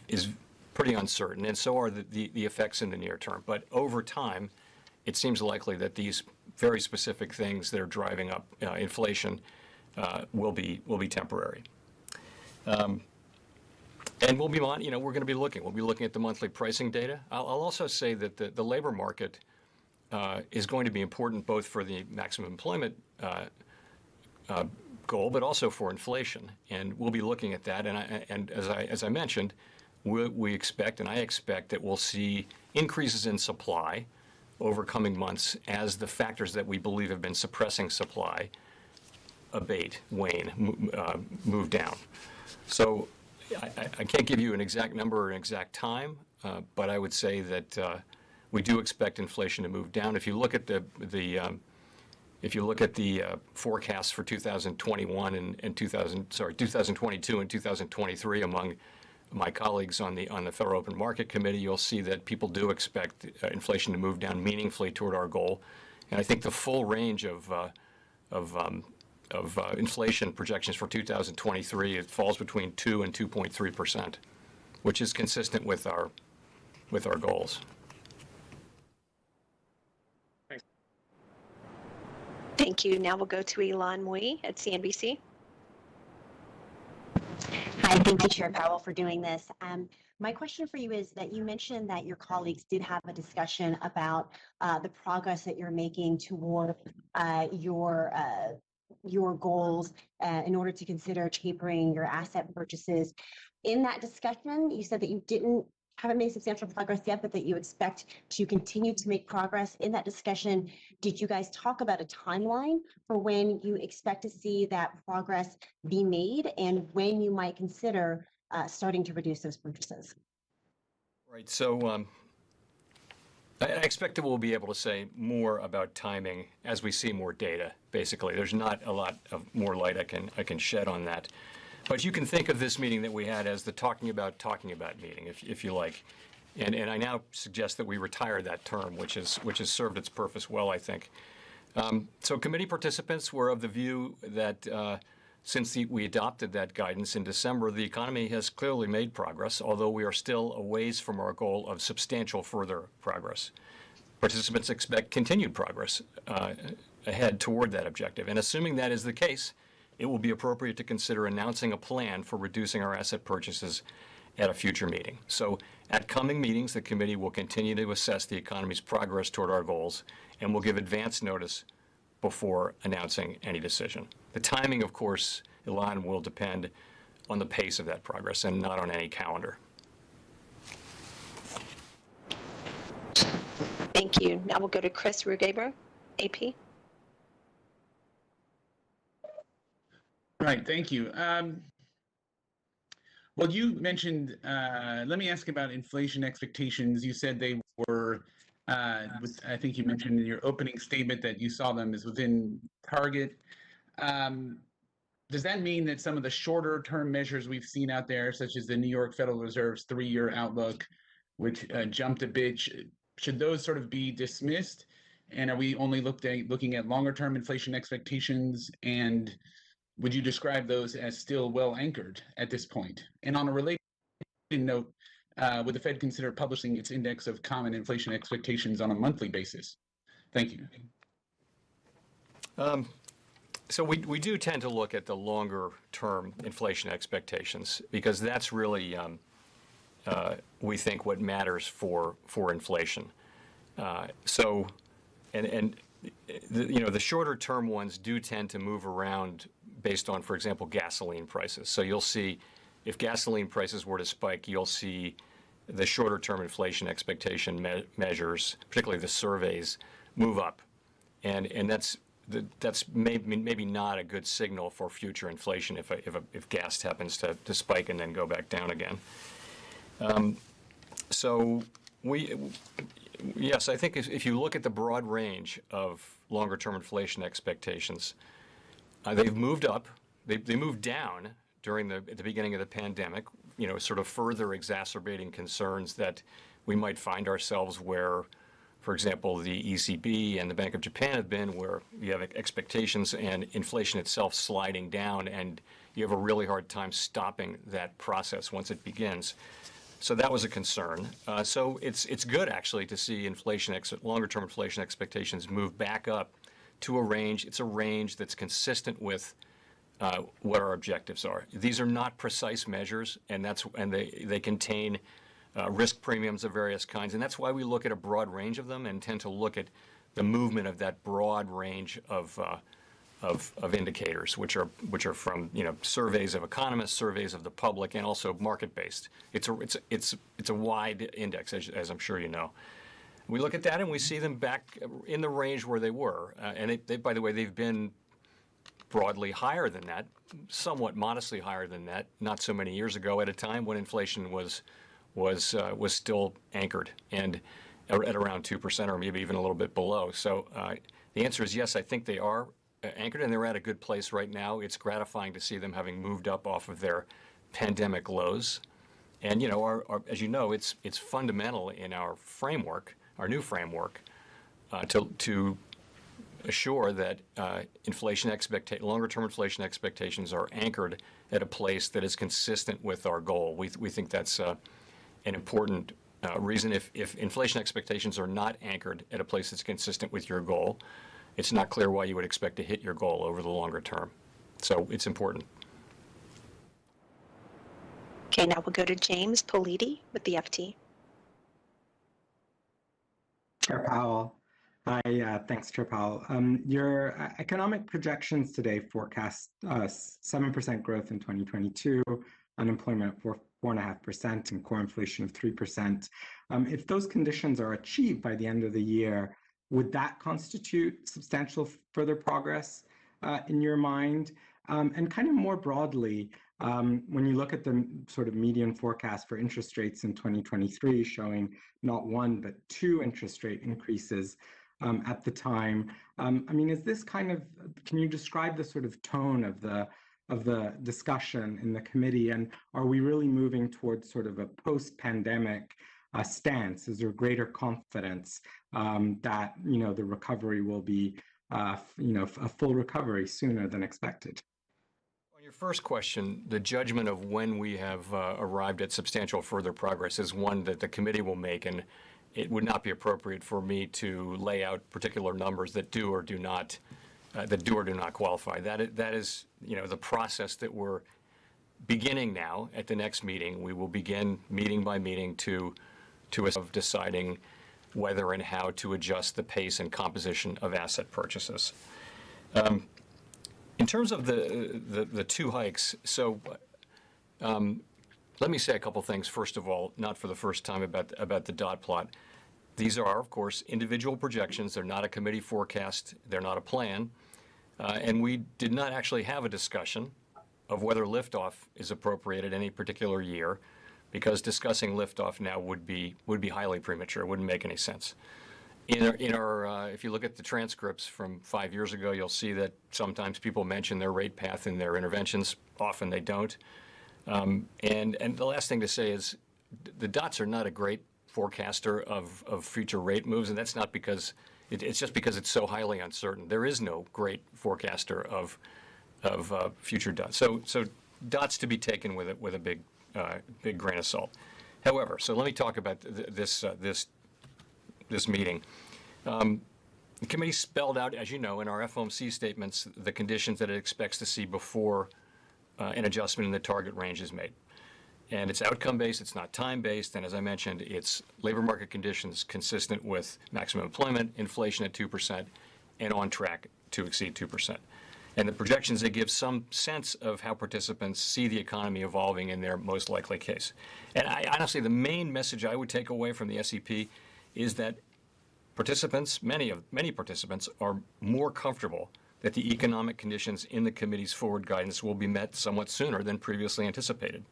pretty uncertain, and so are the effects in the near term. But over time, it seems likely that these very specific things that are driving up inflation will be temporary. And we'll be we're going to be looking. We'll be looking at the monthly pricing data. I'll also say that the labor market is going to be important both for the maximum employment goal, but also for inflation. And we'll be looking at that. And as I mentioned, we expect, and I expect, that we'll see increases in supply over coming months as the factors that we believe have been suppressing supply abate, wane, move down. So I can't give you an exact number or an exact time, but I would say that we do expect inflation to move down. If you look at the forecasts for 2021 and 2022 and 2023 among my colleagues on the Federal Open Market Committee, you'll see that people do expect inflation to move down meaningfully toward our goal. And I think the full range of inflation projections for 2023, it falls between 2 and 2.3%, which is consistent with our goals. Thank you. Now we'll go to Ilan Mui at CNBC. Hi, thank you, Chair Powell, for doing this. My question for you is that you mentioned that your colleagues did have a discussion about the progress that you're making toward your goals in order to consider tapering your asset purchases. In that discussion, you said that you haven't made substantial progress yet, but that you expect to continue to make progress. In that discussion, did you guys talk about a timeline for when you expect to see that progress be made and when you might consider starting to reduce those purchases? Right. So I expect that we'll be able to say more about timing as we see more data, basically. There's not a lot of more light I can shed on that. But you can think of this meeting that we had as the talking about meeting, if you like. And I now suggest that we retire that term, which has served its purpose well, I think. So committee participants were of the view that since we adopted that guidance in December, the economy has clearly made progress, although we are still a ways from our goal of substantial further progress. Participants expect continued progress ahead toward that objective. And assuming that is the case, it will be appropriate to consider announcing a plan for reducing our asset purchases at a future meeting. So at coming meetings, the committee will continue to assess the economy's progress toward our goals and will give advance notice before announcing any decision. The timing, of course, Ilan, will depend on the pace of that progress and not on any calendar. Thank you. Now we'll go to Chris Rugaber, AP. Right, thank you. Well, you mentioned, let me ask about inflation expectations. You said they were, I think you mentioned in your opening statement that you saw them as within target. Does that mean that some of the shorter term measures we've seen out there, such as the New York Federal Reserve's 3-year outlook, which jumped a bit, should those sort of be dismissed? And are we only looking at longer term inflation expectations? And would you describe those as still well anchored at this point? And on a related note, would the Fed consider publishing its index of common inflation expectations on a monthly basis? Thank you. So we do tend to look at the longer term inflation expectations because that's really, we think, what matters for inflation. The shorter term ones do tend to move around based on, for example, gasoline prices. So you'll see if gasoline prices were to spike, you'll see the shorter-term inflation expectation measures, particularly the surveys, move up, and that's maybe not a good signal for future inflation if gas happens to spike and then go back down again. So yes, I think if you look at the broad range of longer-term inflation expectations, they've moved up. They moved down at the beginning of the pandemic, sort of further exacerbating concerns that we might find ourselves where, for example, the ECB and the Bank of Japan have been, where you have expectations and inflation itself sliding down, and you have a really hard time stopping that process once it begins. So that was a concern. So it's good, actually, to see longer-term inflation expectations move back up to a range. It's a range that's consistent with what our objectives are. These are not precise measures, and they contain risk premiums of various kinds, and that's why we look at a broad range of them and tend to look at the movement of that broad range of indicators, which are from surveys of economists, surveys of the public, and also market-based. It's a wide index, as I'm sure you know. We look at that and we see them back in the range where they were, and by the way, they've been broadly higher than that, somewhat modestly higher than that, not so many years ago, at a time when inflation was still anchored and at around 2% or maybe even a little bit below. So the answer is yes, I think they are anchored, and they're at a good place right now. It's gratifying to see them having moved up off of their pandemic lows. And as you know, it's fundamental in our framework, our new framework, to assure that longer-term inflation expectations are anchored at a place that is consistent with our goal. We think that's an important reason. If inflation expectations are not anchored at a place that's consistent with your goal, it's not clear why you would expect to hit your goal over the longer term. So it's important. Okay, now we'll go to James Politi with the FT. Chair Powell. Hi, thanks, Chair Powell. Your economic projections today forecast 7% growth in 2022, unemployment of 4.5%, and core inflation of 3%. If those conditions are achieved by the end of the year, would that constitute substantial further progress in your mind? And kind of more broadly, when you look at the sort of median forecast for interest rates in 2023, showing not one but two interest rate increases at the time, is this kind of, can you describe the sort of tone of the discussion in the committee, and are we really moving towards sort of a post-pandemic stance? Is there greater confidence that the recovery will be a full recovery sooner than expected? On your first question, the judgment of when we have arrived at substantial further progress is one that the committee will make, and it would not be appropriate for me to lay out particular numbers that do or do not qualify. That is the process that we're beginning now. At the next meeting, we will begin meeting by meeting to deciding whether and how to adjust the pace and composition of asset purchases. In terms of the two hikes, so let me say a couple things. First of all, not for the first time about the dot plot. These are, of course, individual projections. They're not a committee forecast. They're not a plan. And we did not actually have a discussion of whether liftoff is appropriate at any particular year, because discussing liftoff now would be highly premature. It wouldn't make any sense. In our if you look at the transcripts from 5 years ago, you'll see that sometimes people mention their rate path in their interventions. Often they don't. And the last thing to say is the dots are not a great forecaster of future rate moves, and that's not because it's just because it's so highly uncertain. There is no great forecaster of future dots. So dots to be taken with a big grain of salt. However, so let me talk about this meeting. The committee spelled out, as you know, in our FOMC statements, the conditions that it expects to see before an adjustment in the target range is made. And it's outcome-based, it's not time-based, and as I mentioned, it's labor market conditions consistent with maximum employment, inflation at 2%, and on track to exceed 2%. And the projections, they give some sense of how participants see the economy evolving in their most likely case. And honestly, the main message I would take away from the SEP is that participants, many participants, are more comfortable that the economic conditions in the committee's forward guidance will be met somewhat sooner than previously anticipated.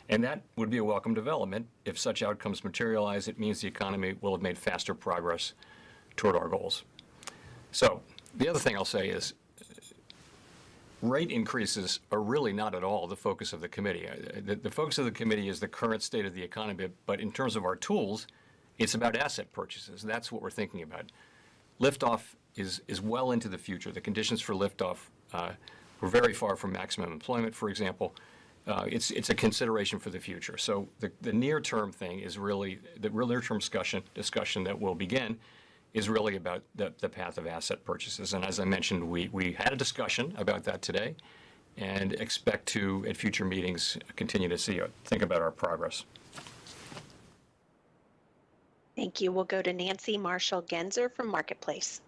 And that would be a welcome development. If such outcomes materialize, it means the economy will have made faster progress toward our goals. So the other thing I'll say is rate increases are really not at all the focus of the committee. The focus of the committee is the current state of the economy, but in terms of our tools, it's about asset purchases. That's what we're thinking about. Liftoff is well into the future. The conditions for liftoff were very far from maximum employment, for example. It's a consideration for the future. So the near-term thing is really, the real near-term discussion that will begin is really about the path of asset purchases. And as I mentioned, we had a discussion about that today and expect to, at future meetings, continue to think about our progress. Thank you. We'll go to Nancy Marshall-Genzer from Marketplace.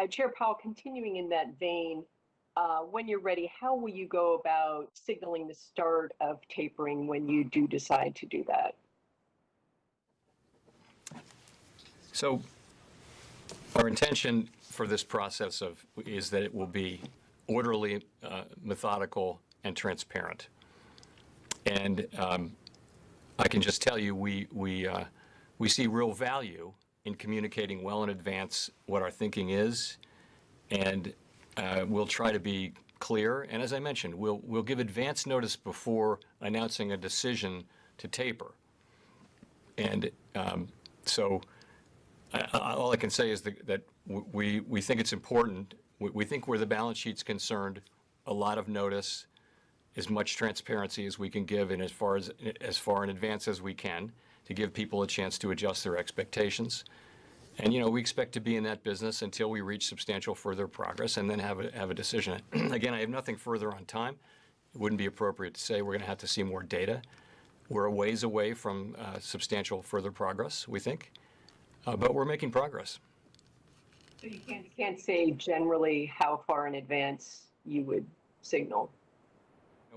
Chair Powell, continuing in that vein, when you're ready, how will you go about signaling the start of tapering when you do decide to do that? So our intention for this process is that it will be orderly, methodical, and transparent. And I can just tell you, we see real value in communicating well in advance what our thinking is, and we'll try to be clear. And as I mentioned, we'll give advance notice before announcing a decision to taper. And so all I can say is that we think it's important. We think where the balance sheet's concerned, a lot of notice, as much transparency as we can give, and as far in advance as we can, to give people a chance to adjust their expectations. And we expect to be in that business until we reach substantial further progress and then have a decision. Again, I have nothing further on time. It wouldn't be appropriate to say we're going to have to see more data. We're a ways away from substantial further progress, we think, but we're making progress. So you can't say generally how far in advance you would signal.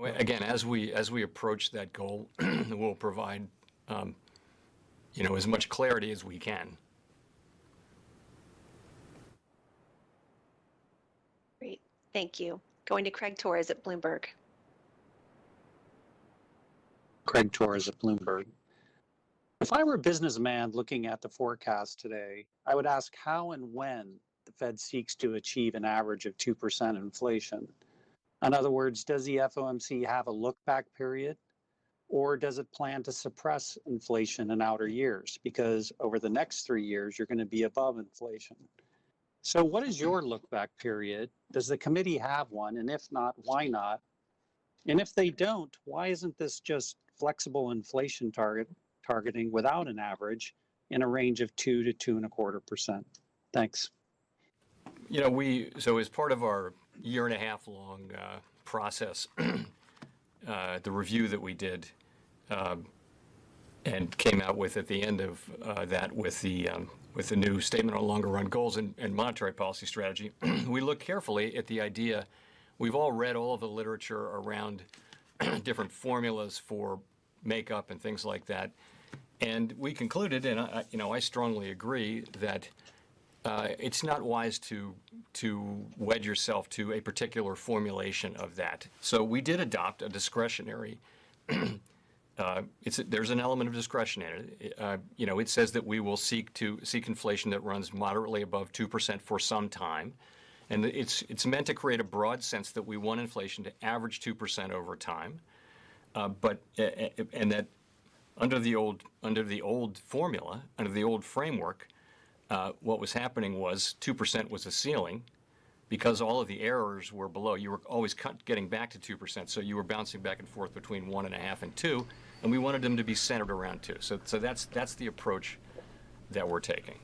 Again, as we approach that goal, we'll provide as much clarity as we can. Great, thank you. Going to Craig Torres at Bloomberg. Craig Torres at Bloomberg. If I were a businessman looking at the forecast today, I would ask how and when the Fed seeks to achieve an average of 2% inflation. In other words, does the FOMC have a look-back period, or does it plan to suppress inflation in outer years? Because over the next 3 years, you're going to be above inflation. So what is your look-back period? Does the committee have one? And if not, why not? And if they don't, why isn't this just flexible inflation targeting without an average in a range of 2 to 2.25%? Thanks. So as part of our year-and-a-half long process, the review that we did and came out with at the end of that with the new statement on longer-run goals and monetary policy strategy, we looked carefully at the idea. We've all read all of the literature around different formulas for makeup and things like that, and we concluded, and I strongly agree, that it's not wise to wed yourself to a particular formulation of that. So we did adopt a discretionary. There's an element of discretion in it. It says that we will seek inflation that runs moderately above 2% for some time, and it's meant to create a broad sense that we want inflation to average 2% over time, and that under the old formula, under the old framework. What was happening was 2% was a ceiling because all of the errors were below. You were always getting back to 2%, so you were bouncing back and forth between 1.5 and 2, and we wanted them to be centered around 2. So that's the approach that we're taking.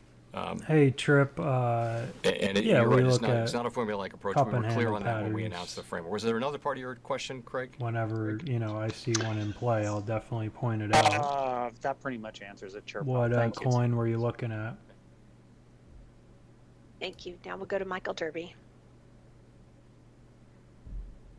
Hey, Trip. You're right, it's not a formulaic approach. We were clear on that when we patterns. announced the framework. Was there another part of your question, Craig? Whenever I see one in play, I'll definitely point it out. That pretty much answers it, Chair. What coin were you looking at? Thank you. Now we'll go to Michael Derby.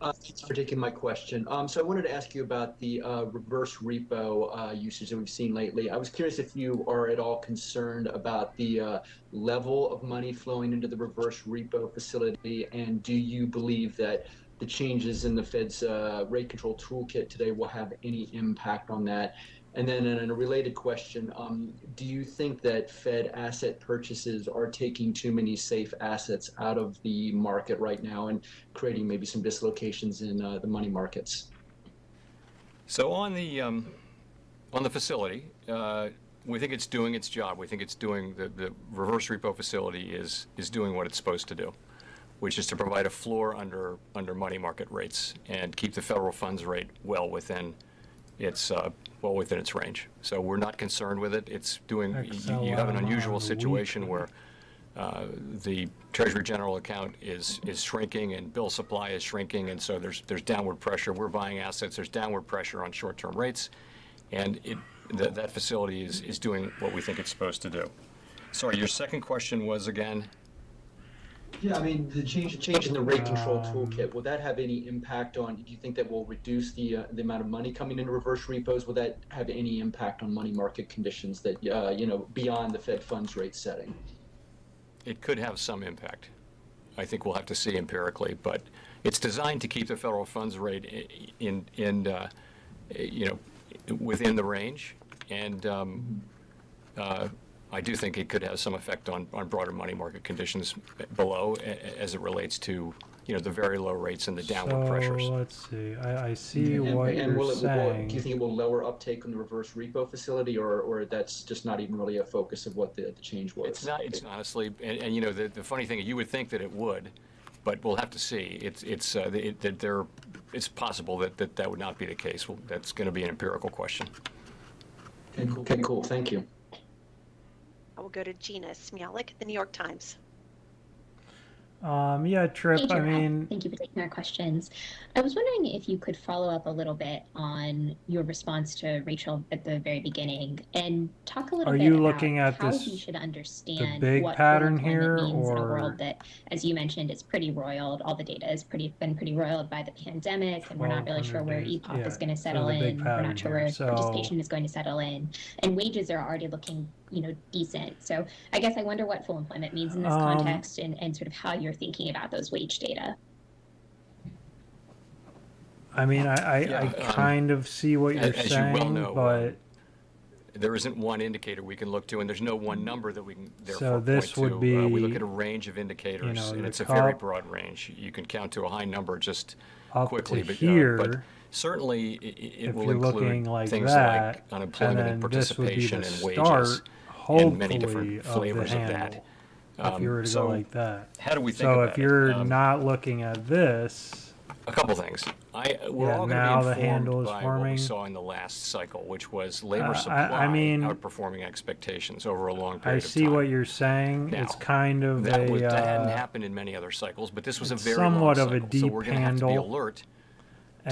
Thanks for taking my question. So I wanted to ask you about the reverse repo usage that we've seen lately. I was curious if you are at all concerned about the level of money flowing into the reverse repo facility, and do you believe that the changes in the Fed's rate control toolkit today will have any impact on that? And then in a related question, do you think that Fed asset purchases are taking too many safe assets out of the market right now and creating maybe some dislocations in the money markets? So on the facility, we think it's doing its job. We think it's doing the reverse repo facility is doing what it's supposed to do, which is to provide a floor under money market rates and keep the federal funds rate well within its range. So we're not concerned with it. It's doing. You have an unusual situation where the Treasury General account is shrinking and bill supply is shrinking, and so there's downward pressure. We're buying assets. There's downward pressure on short-term rates, and that facility is doing what we think it's supposed to do. Sorry, your second question was again. Yeah, I mean, the change in the rate control toolkit, will that have any impact on, do you think that will reduce the amount of money coming into reverse repos? Will that have any impact on money market conditions that, beyond the Fed funds rate setting? It could have some impact. I think we'll have to see empirically, but it's designed to keep the federal funds rate within the range, and I do think it could have some effect on broader money market conditions below, as it relates to the very low rates and the downward pressures. So let's see. I see what you're saying. Do you think it will lower uptake on the reverse repo facility, or that's just not even really a focus of what the change was? It's not. It's honestly, and the funny thing, you would think that it would, but we'll have to see. It's possible that would not be the case. That's going to be an empirical question. Okay, cool. Thank you. I will go to Gina Smialik at the New York Times. Yeah, Trip, Hey, I mean, thank you for taking our questions. I was wondering if you could follow up a little bit on your response to Rachel at the very beginning and talk a little are bit you about looking at how this, we should understand big what pattern full here, employment means in a or world that, as you mentioned, is pretty roiled. All the data has been pretty roiled by the pandemic, and we're not really sure where 1200 days? EPOP is Yeah, going to so settle the big in. We're pattern not sure here. where So- participation is going to settle in, and wages are already looking, decent. So I guess I wonder what full employment means in this context, and sort of how you're thinking about those wage data. I mean, I kind of see what you're as saying, you well know, but there isn't one indicator we can look to, and there's no one number that we can therefore so this point would to. be, we look at a range of indicators, and the it's a very cup broad range. You can count to a high number just up quickly, to but here. Certainly it If will you're include looking like things that, like unemployment and then this would be participation the and start, wages and many hopefully, different of flavors the of that. handle, if you were to so go like that. how do we think So about if you're it? not looking at this, A couple things. We're Yeah, all now going the to be handle informed is by what we forming. saw in the last cycle, which was labor I supply mean, outperforming expectations over a long I period of see time. what you're saying. Now, It's kind of that a hadn't happened in many other cycles, but this was a it's very somewhat long of a cycle, so deep we're going to have to be handle, alert to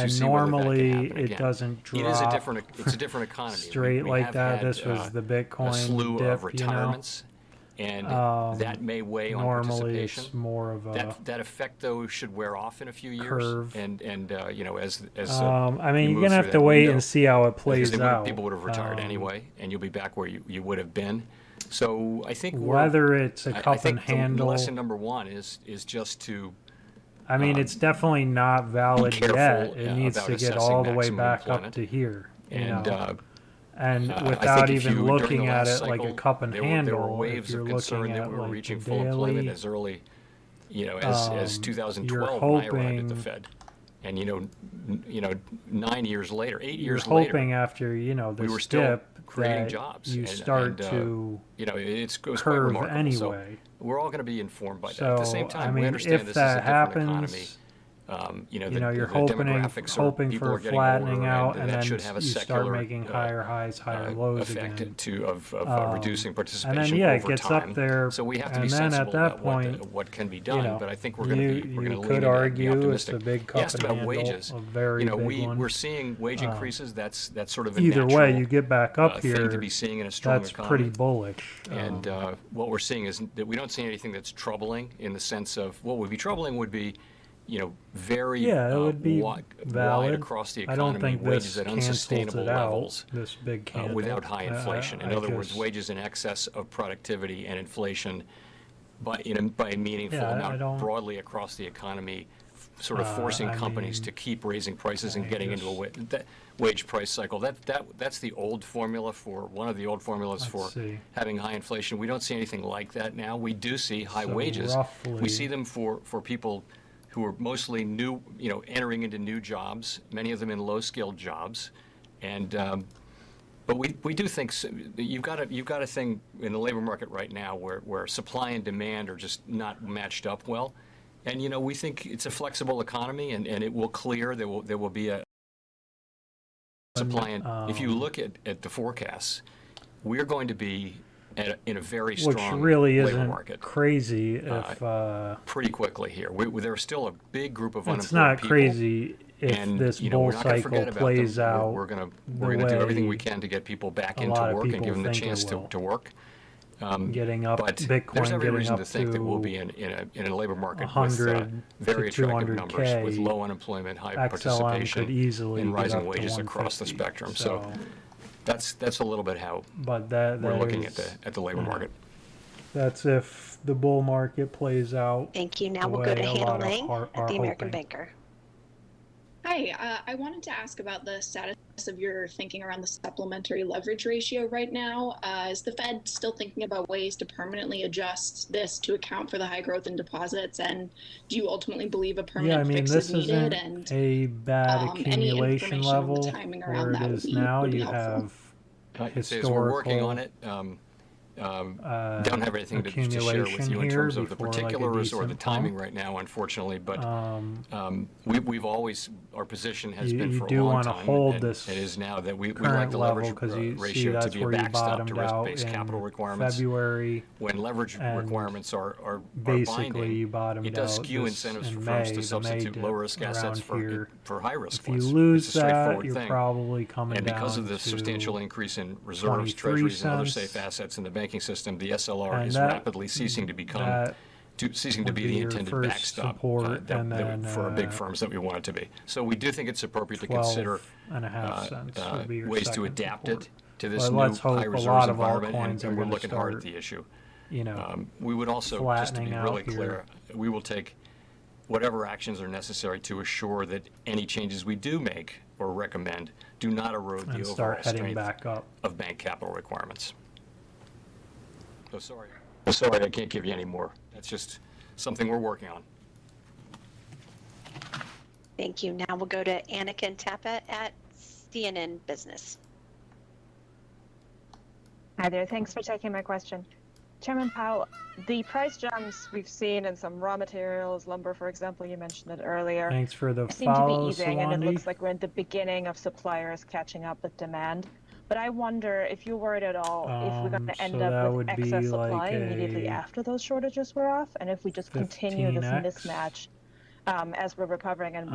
and see whether that can normally happen it again. doesn't drop. It is a different. It's a different economy. straight we like have that. had, This was the Bitcoin a slew dip, of retirements, and that may weigh on normally participation. it's more of a that effect though should wear off in a few years, curve. and as I mean, you you're move gonna have through to that wait window, and see how it plays because out. people would have retired anyway, and you'll be back where you would have been. So I think Whether it's a I cup think and handle. The lesson number one is just to. I mean, it's definitely not valid careful, yet. It needs about to get assessing all the way maximum back employment. up to here. And, and I without think if even you, during looking the at last it like a cycle, cup and there handle, were if waves you're of looking concern that at we were like reaching the full employment daily, as early, as you're 2012 when I arrived at the hoping- Fed, and 9 years later, 8 you're years hoping later, after this we were still dip creating that jobs. you and- start and, to it's quite curve remarkable. So anyway. we're all going to be informed by that. So At the same time, I mean, we understand if this that is a different happens, economy. You're hoping people for are getting flattening older, out, and and that then should have a you start secular making higher highs, higher lows effect again. of reducing participation and then, yeah, over it gets time. up there, So we have to and be then sensible at that about point, what can be done. But I think we're going to lean you into could be argue if optimistic. the big You cup asked and about handle, wages. a very big one. We're seeing wage increases. That's sort of a either natural way, you get back up thing here. to be seeing in a strong That's economy. pretty bullish. And what we're seeing is that we don't see anything that's troubling in the sense of what would be troubling would be, very it would be wide valid. across the I don't economy, think wages this at unsustainable cancels it out, levels this big candle. without high inflation. In I other words, just- wages in excess of productivity and inflation by a meaningful I amount don't- broadly across the economy, sort of forcing companies to keep raising prices and getting into a wage price cycle. That's the old formula one of the old formulas for having high inflation. We don't see anything like that now. We do see high wages. We see them for people who are mostly new, entering into new jobs, many of them in low-skilled jobs, and but we do think you've got a thing in the labor market right now where supply and demand are just not matched up well, and we think it's a flexible economy and it will clear. There will be a supply, and if you look at the forecasts, we're going to be in a very strong which really labor isn't market. crazy if Pretty quickly here. There's still a big group of unemployed it's not people, crazy if and, this we're bull not gonna cycle forget about plays them. out. We're gonna the do everything way we can to get people back a into lot of work and people give them the think it chance will. to work. Getting up, but Bitcoin there's every getting reason up to think that we'll to be in a labor market with 100 very to attractive numbers, 200K. with low unemployment, high XLM participation, could easily and get rising up to wages across the 150. spectrum. So that's a little bit how we're looking at the labor market. That's if the bull market plays out. Thank you. Now the we'll go way to a Hannah lot of Lang are at the American hoping. Banker. Hi, I wanted to ask about the status of your thinking around the supplementary leverage ratio right now. Is the Fed still thinking about ways to permanently adjust this to account for the high growth in deposits? And do you ultimately believe a permanent fix this is needed? isn't And a bad any accumulation information on the level timing where around it that is would be, now. would be You helpful. have Historical, we're working on it. Don't have anything to share with you in terms of the particulars or the timing right now, unfortunately. But we've always, our position has been for a long time, and it is now that we like the leverage ratio to be a backstop to risk-based capital requirements. February, when leverage requiremements are basically binding, it does skew incentives for firms to substitute low-risk assets for high-risk ones. If you lose it's a straightforward that, you're thing. probably coming and because down of the to substantial increase in reserves, 23 treasuries, and other cents. safe assets in the banking system, the SLR And is that- rapidly ceasing to would be be the your intended first backstop support, and then, for our big firms that we want it to be. So we do think it's appropriate to consider 12.5 cents would be your ways to second adapt support. it to this But new let's hope high a reserves lot of environment, altcoins are and we're gonna looking hard at start, the issue. you know, We would also, just to be flattening really out clear, we will take whatever actions are necessary to assure that any changes we do make or recommend do not erode the and overall start heading strength back up. of bank capital requirements. So sorry, I can't give you any more. That's just something we're working on. Thank you. Now we'll go to Anakin Tappa at CNN Business. Hi there. Thanks for taking my question. Chairman Powell, the price jumps we've seen in some raw materials, lumber, for example, you mentioned it earlier, Thanks for the seem to be follow, easing, and it Salandi. looks like we're at the beginning of suppliers catching up with demand. But I wonder if you're worried at all if we're going to end so that up with would excess be supply like immediately a after those shortages wear off, and if we just continue this 15x. mismatch as we're recovering and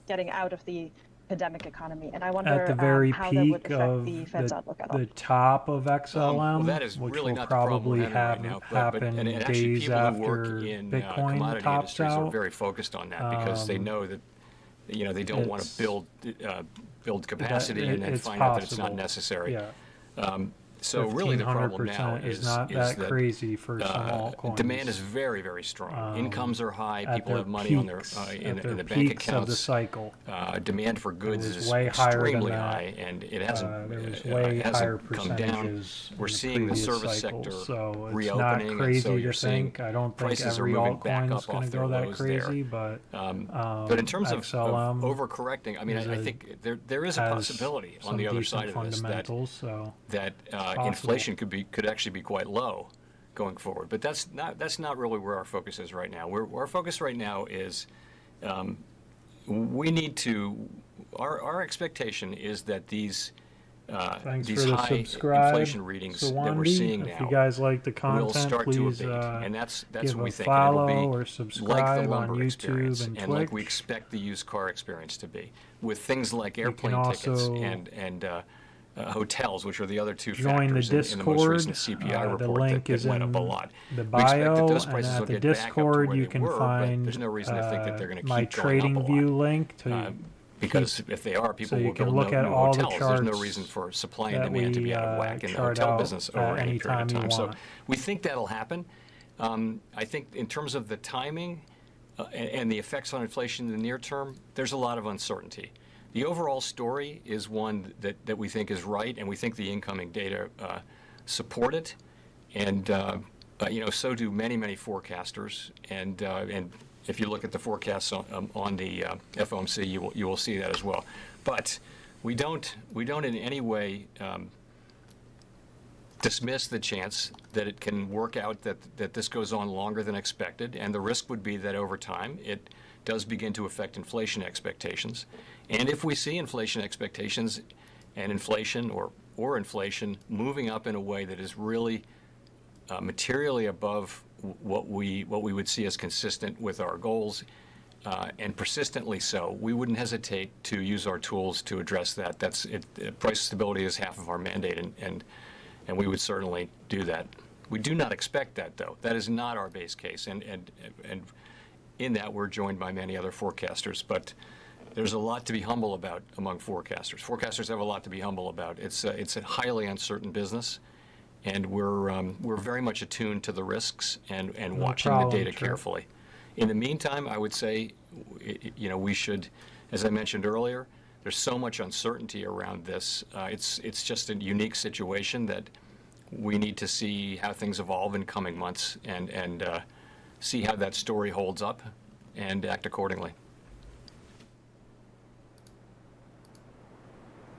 getting out of the pandemic economy. And I wonder At the very how that would peak affect of the Fed's outlook at all. the top of XLM, that is which really will not the problem probably we're having have right now, but happen and actually days people who work after in Bitcoin commodity tops industries are out. very focused on that because they know that they don't want to build capacity and then it's find out that it's not possible. necessary. Yeah. So really the problem now 1500% is not that crazy for some altcoins. demand is very, very strong. Incomes are high. at People their have money on their peaks- in at their the bank peaks accounts. of the cycle. Demand for goods was is way higher than extremely that. high, and it hasn't There was way higher come down. percentages We're in the seeing the previous service cycle, sector so it's reopening, not crazy and so to you're seeing think. I don't think prices every are moving back altcoin up is going off to their go that lows crazy, there. but But in terms of XLM overcorrecting, I mean, is I think there is a has possibility on some the other decent side of this fundamentals, so that possible. inflation could actually be quite low going forward. But that's not really where our focus is right now. Our focus right now is we need to, our expectation is that these Thanks these for the high subscribe, inflation readings that we're Sawandi. seeing If now you guys like the will content, start to please abate, and that's give what we a think. And it'll follow be or like the subscribe on lumber experience, YouTube and and Twitch. like we expect the used car experience to be, with things like You airplane can tickets also and hotels, which are the other two join the factors in the most recent Discord. CPI The report link that is went up a in lot. the We expect that bio, those and prices will at the get back up to Discord where you they can were, but find there's no reason to think that they're going to my keep going up a trading lot. view link to Because if they are, people so you will can build look new at all the hotels. There's no charts reason for supply and that demand to we be out of whack in the chart hotel out business at over any any period of time you time. So want. we think that'll happen. I think in terms of the timing and the effects on inflation in the near term, there's a lot of uncertainty. The overall story is one that we think is right, and we think the incoming data support it. And so do many forecasters. And if you look at the forecasts on the FOMC, you will see that as well. But we don't in any way dismiss the chance that it can work out that this goes on longer than expected, and the risk would be that over time it does begin to affect inflation expectations. And if we see inflation expectations and inflation or inflation moving up in a way that is really materially above what we would see as consistent with our goals, and persistently so, we wouldn't hesitate to use our tools to address that. That's it. Price stability is half of our mandate, and we would certainly do that. We do not expect that, though. That is not our base case, and in that we're joined by many other forecasters. But there's a lot to be humble about among forecasters. Forecasters have a lot to be humble about. It's a highly uncertain business, and we're very much attuned to the risks and watching the data carefully. In the meantime, I would say, we should, as I mentioned earlier, there's so much uncertainty around this. It's just a unique situation that we need to see how things evolve in coming months and see how that story holds up and act accordingly.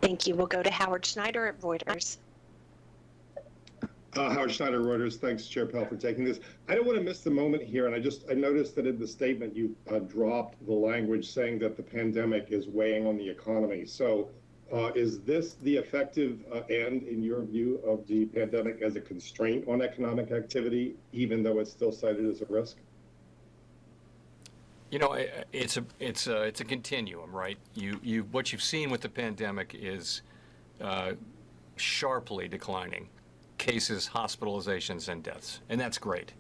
Thank you. We'll go to Howard Schneider at Reuters. Howard Schneider, Reuters. Thanks, Chair Pell, for taking this. I don't want to miss the moment here, and I noticed that in the statement you dropped the language saying that the pandemic is weighing on the economy. So is this the effective end, in your view, of the pandemic as a constraint on economic activity, even though it's still cited as a risk? It's a continuum, right? What you've seen with the pandemic is sharply declining cases, hospitalizations, and deaths, and that's great.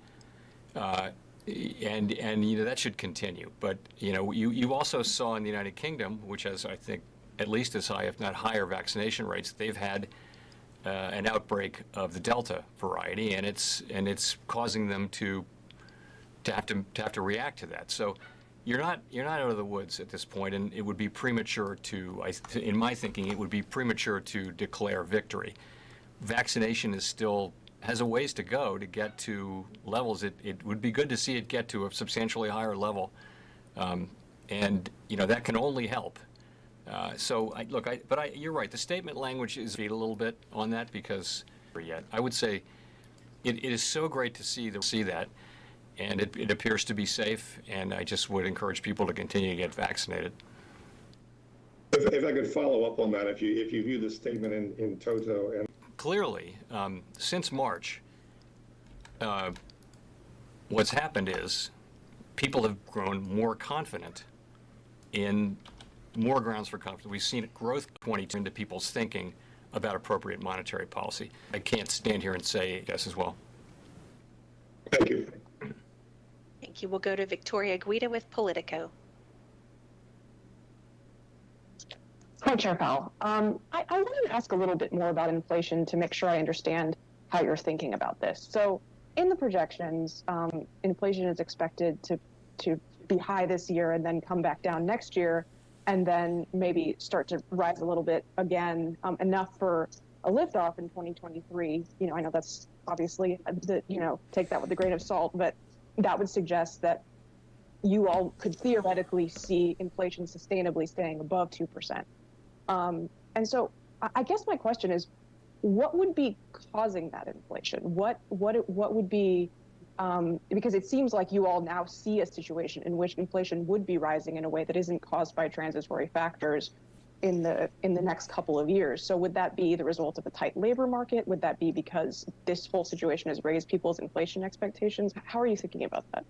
And that should continue. But you also saw in the United Kingdom, which has, I think, at least as high, if not higher, vaccination rates. They've had an outbreak of the Delta variety, and it's causing them to have to react to that. So you're not out of the woods at this point, and it would be premature in my thinking, it would be premature to declare victory. Vaccination has a ways to go to get to levels. It would be good to see it get to a substantially higher level, and that can only help. But you're right. The statement language is a little bit on that because yet I would say it is so great to see that, and it appears to be safe. And I just would encourage people to continue to get vaccinated. If I could follow up on that, if you view the statement in toto and clearly, since March, what's happened is people have grown more confident in more grounds for confidence. We've seen growth 22 into people's thinking about appropriate monetary policy. I can't stand here and say yes as well. Thank you. Thank you. We'll go to Victoria Guida with Politico. Hi, Chair Powell. I wanted to ask a little bit more about inflation to make sure I understand how you're thinking about this. So in the projections, inflation is expected to be high this year and then come back down next year, and then maybe start to rise a little bit again, enough for a liftoff in 2023. I know that's obviously, take that with a grain of salt, but that would suggest that you all could theoretically see inflation sustainably staying above 2%. And so I guess my question is, what would be causing that inflation? What would be Because it seems like you all now see a situation in which inflation would be rising in a way that isn't caused by transitory factors in the next couple of years. So would that be the result of a tight labor market? Would that be because this whole situation has raised people's inflation expectations? How are you thinking about that?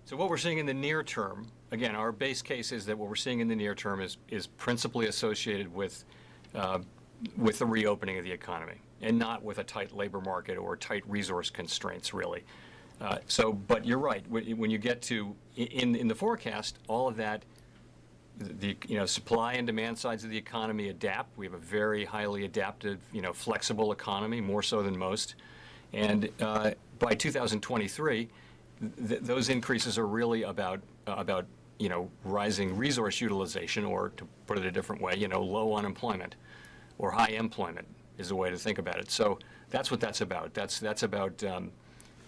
So what we're seeing in the near term, again, our base case is that what we're seeing in the near term is principally associated with the reopening of the economy, and not with a tight labor market or tight resource constraints, really. But you're right. When you get to in the forecast, all of that, the supply and demand sides of the economy adapt. We have a very highly adaptive, flexible economy, more so than most. And by 2023, those increases are really about rising resource utilization, or to put it a different way, low unemployment or high employment is a way to think about it. So that's what that's about. That's about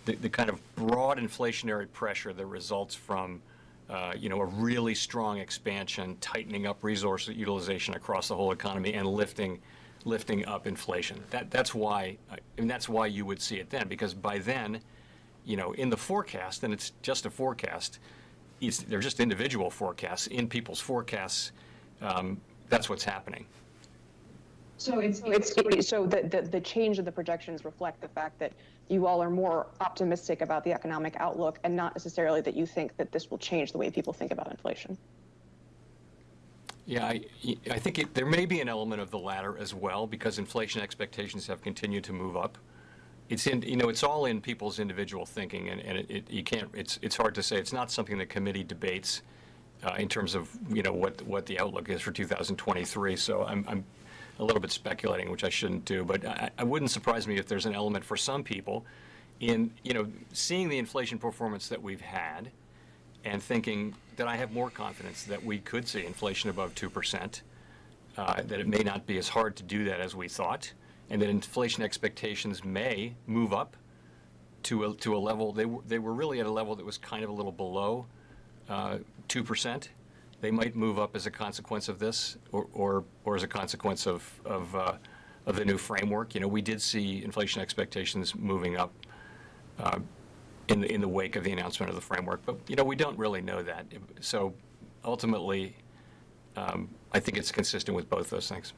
the kind of broad inflationary pressure that results from a really strong expansion, tightening up resource utilization across the whole economy, and lifting up inflation. That's why, that's why you would see it then, because by then, in the forecast, and it's just a forecast, they're just individual forecasts. In people's forecasts, that's what's happening. So the change in the projections reflect the fact that you all are more optimistic about the economic outlook, and not necessarily that you think that this will change the way people think about inflation. Yeah, I think there may be an element of the latter as well, because inflation expectations have continued to move up. It's all in people's individual thinking, and you can't. It's hard to say. It's not something the committee debates in terms of what the outlook is for 2023. So I'm a little bit speculating, which I shouldn't do, but I wouldn't surprise me if there's an element for some people in seeing the inflation performance that we've had and thinking that I have more confidence that we could see inflation above 2%, that it may not be as hard to do that as we thought, and that inflation expectations may move up to a level. They were really at a level that was kind of a little below 2%. They might move up as a consequence of this, or as a consequence of the new framework. We did see inflation expectations moving up in the wake of the announcement of the framework, but we don't really know that. So ultimately, I think it's consistent with both those things.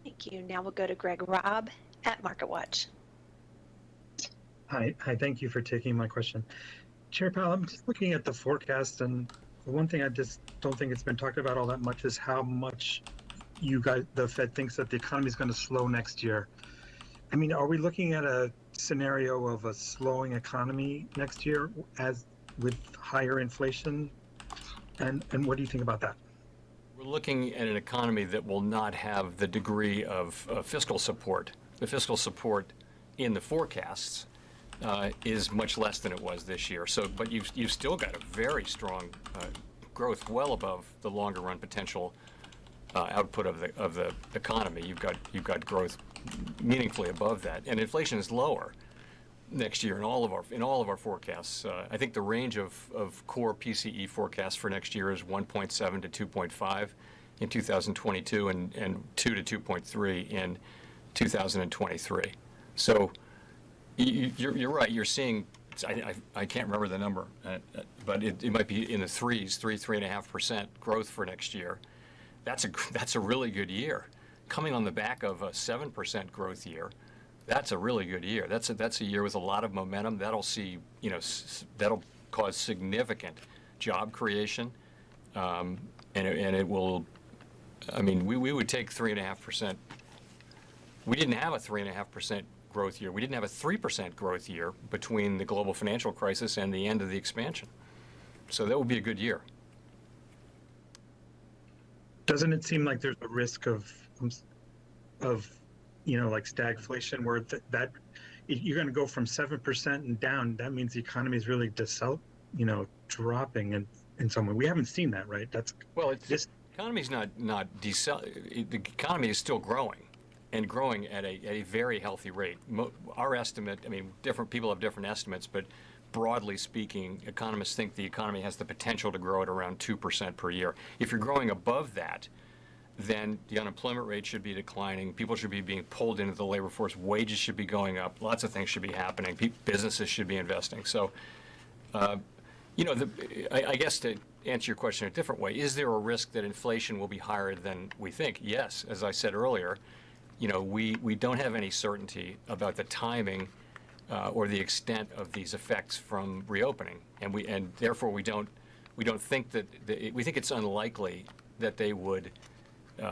Thank you. Now we'll go to Greg Robb at MarketWatch. Hi, thank you for taking my question. Chair Powell, I'm just looking at the forecast, and the one thing I just don't think it's been talked about all that much is how much the Fed thinks that the economy is going to slow next year. I mean, are we looking at a scenario of a slowing economy next year as with higher inflation? And what do you think about that? We're looking at an economy that will not have the degree of fiscal support. The fiscal support in the forecasts is much less than it was this year. But you've still got a very strong growth, well above the longer run potential output of the economy. You've got growth meaningfully above that, and inflation is lower next year in all of our forecasts. I think the range of core PCE forecasts for next year is 1.7 to 2.5 in 2022, and 2 to 2.3 in 2023. So you're right. You're seeing. I can't remember the number, but it might be in the 3.5% growth for next year. That's a really good year, coming on the back of a 7% growth year. That's a really good year. That's a year with a lot of momentum. That'll cause significant job creation, and it will. I mean, we would take 3.5%. We didn't have a 3.5% growth year. We didn't have a 3% growth year between the global financial crisis and the end of the expansion. So that would be a good year. Doesn't it seem like there's a risk of like stagflation, where that you're going to go from 7% and down? That means the economy is really dropping in some way. We haven't seen that, right? The economy's not the economy is still growing, and growing at a very healthy rate. Our estimate, I mean, different people have different estimates, but broadly speaking, economists think the economy has the potential to grow at around 2% per year. If you're growing above that, then the unemployment rate should be declining. People should be being pulled into the labor force. Wages should be going up. Lots of things should be happening. Businesses should be investing. So, I guess to answer your question a different way, is there a risk that inflation will be higher than we think? Yes. As I said earlier, we don't have any certainty about the timing or the extent of these effects from reopening, and therefore we don't think that we think it's unlikely that they would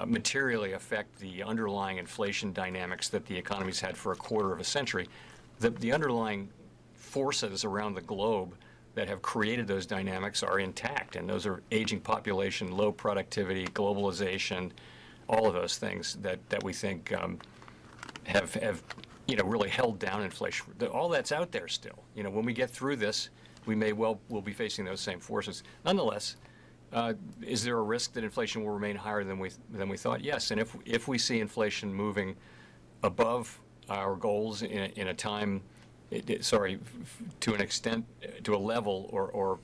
materially affect the underlying inflation dynamics that the economy's had for a quarter of a century. The underlying forces around the globe that have created those dynamics are intact, and those are aging population, low productivity, globalization, all of those things that we think have really held down inflation. All that's out there still. When we get through this, we'll be facing those same forces. Nonetheless, is there a risk that inflation will remain higher than we thought? Yes, and if we see inflation moving above our goals in a time, to an extent, to a level or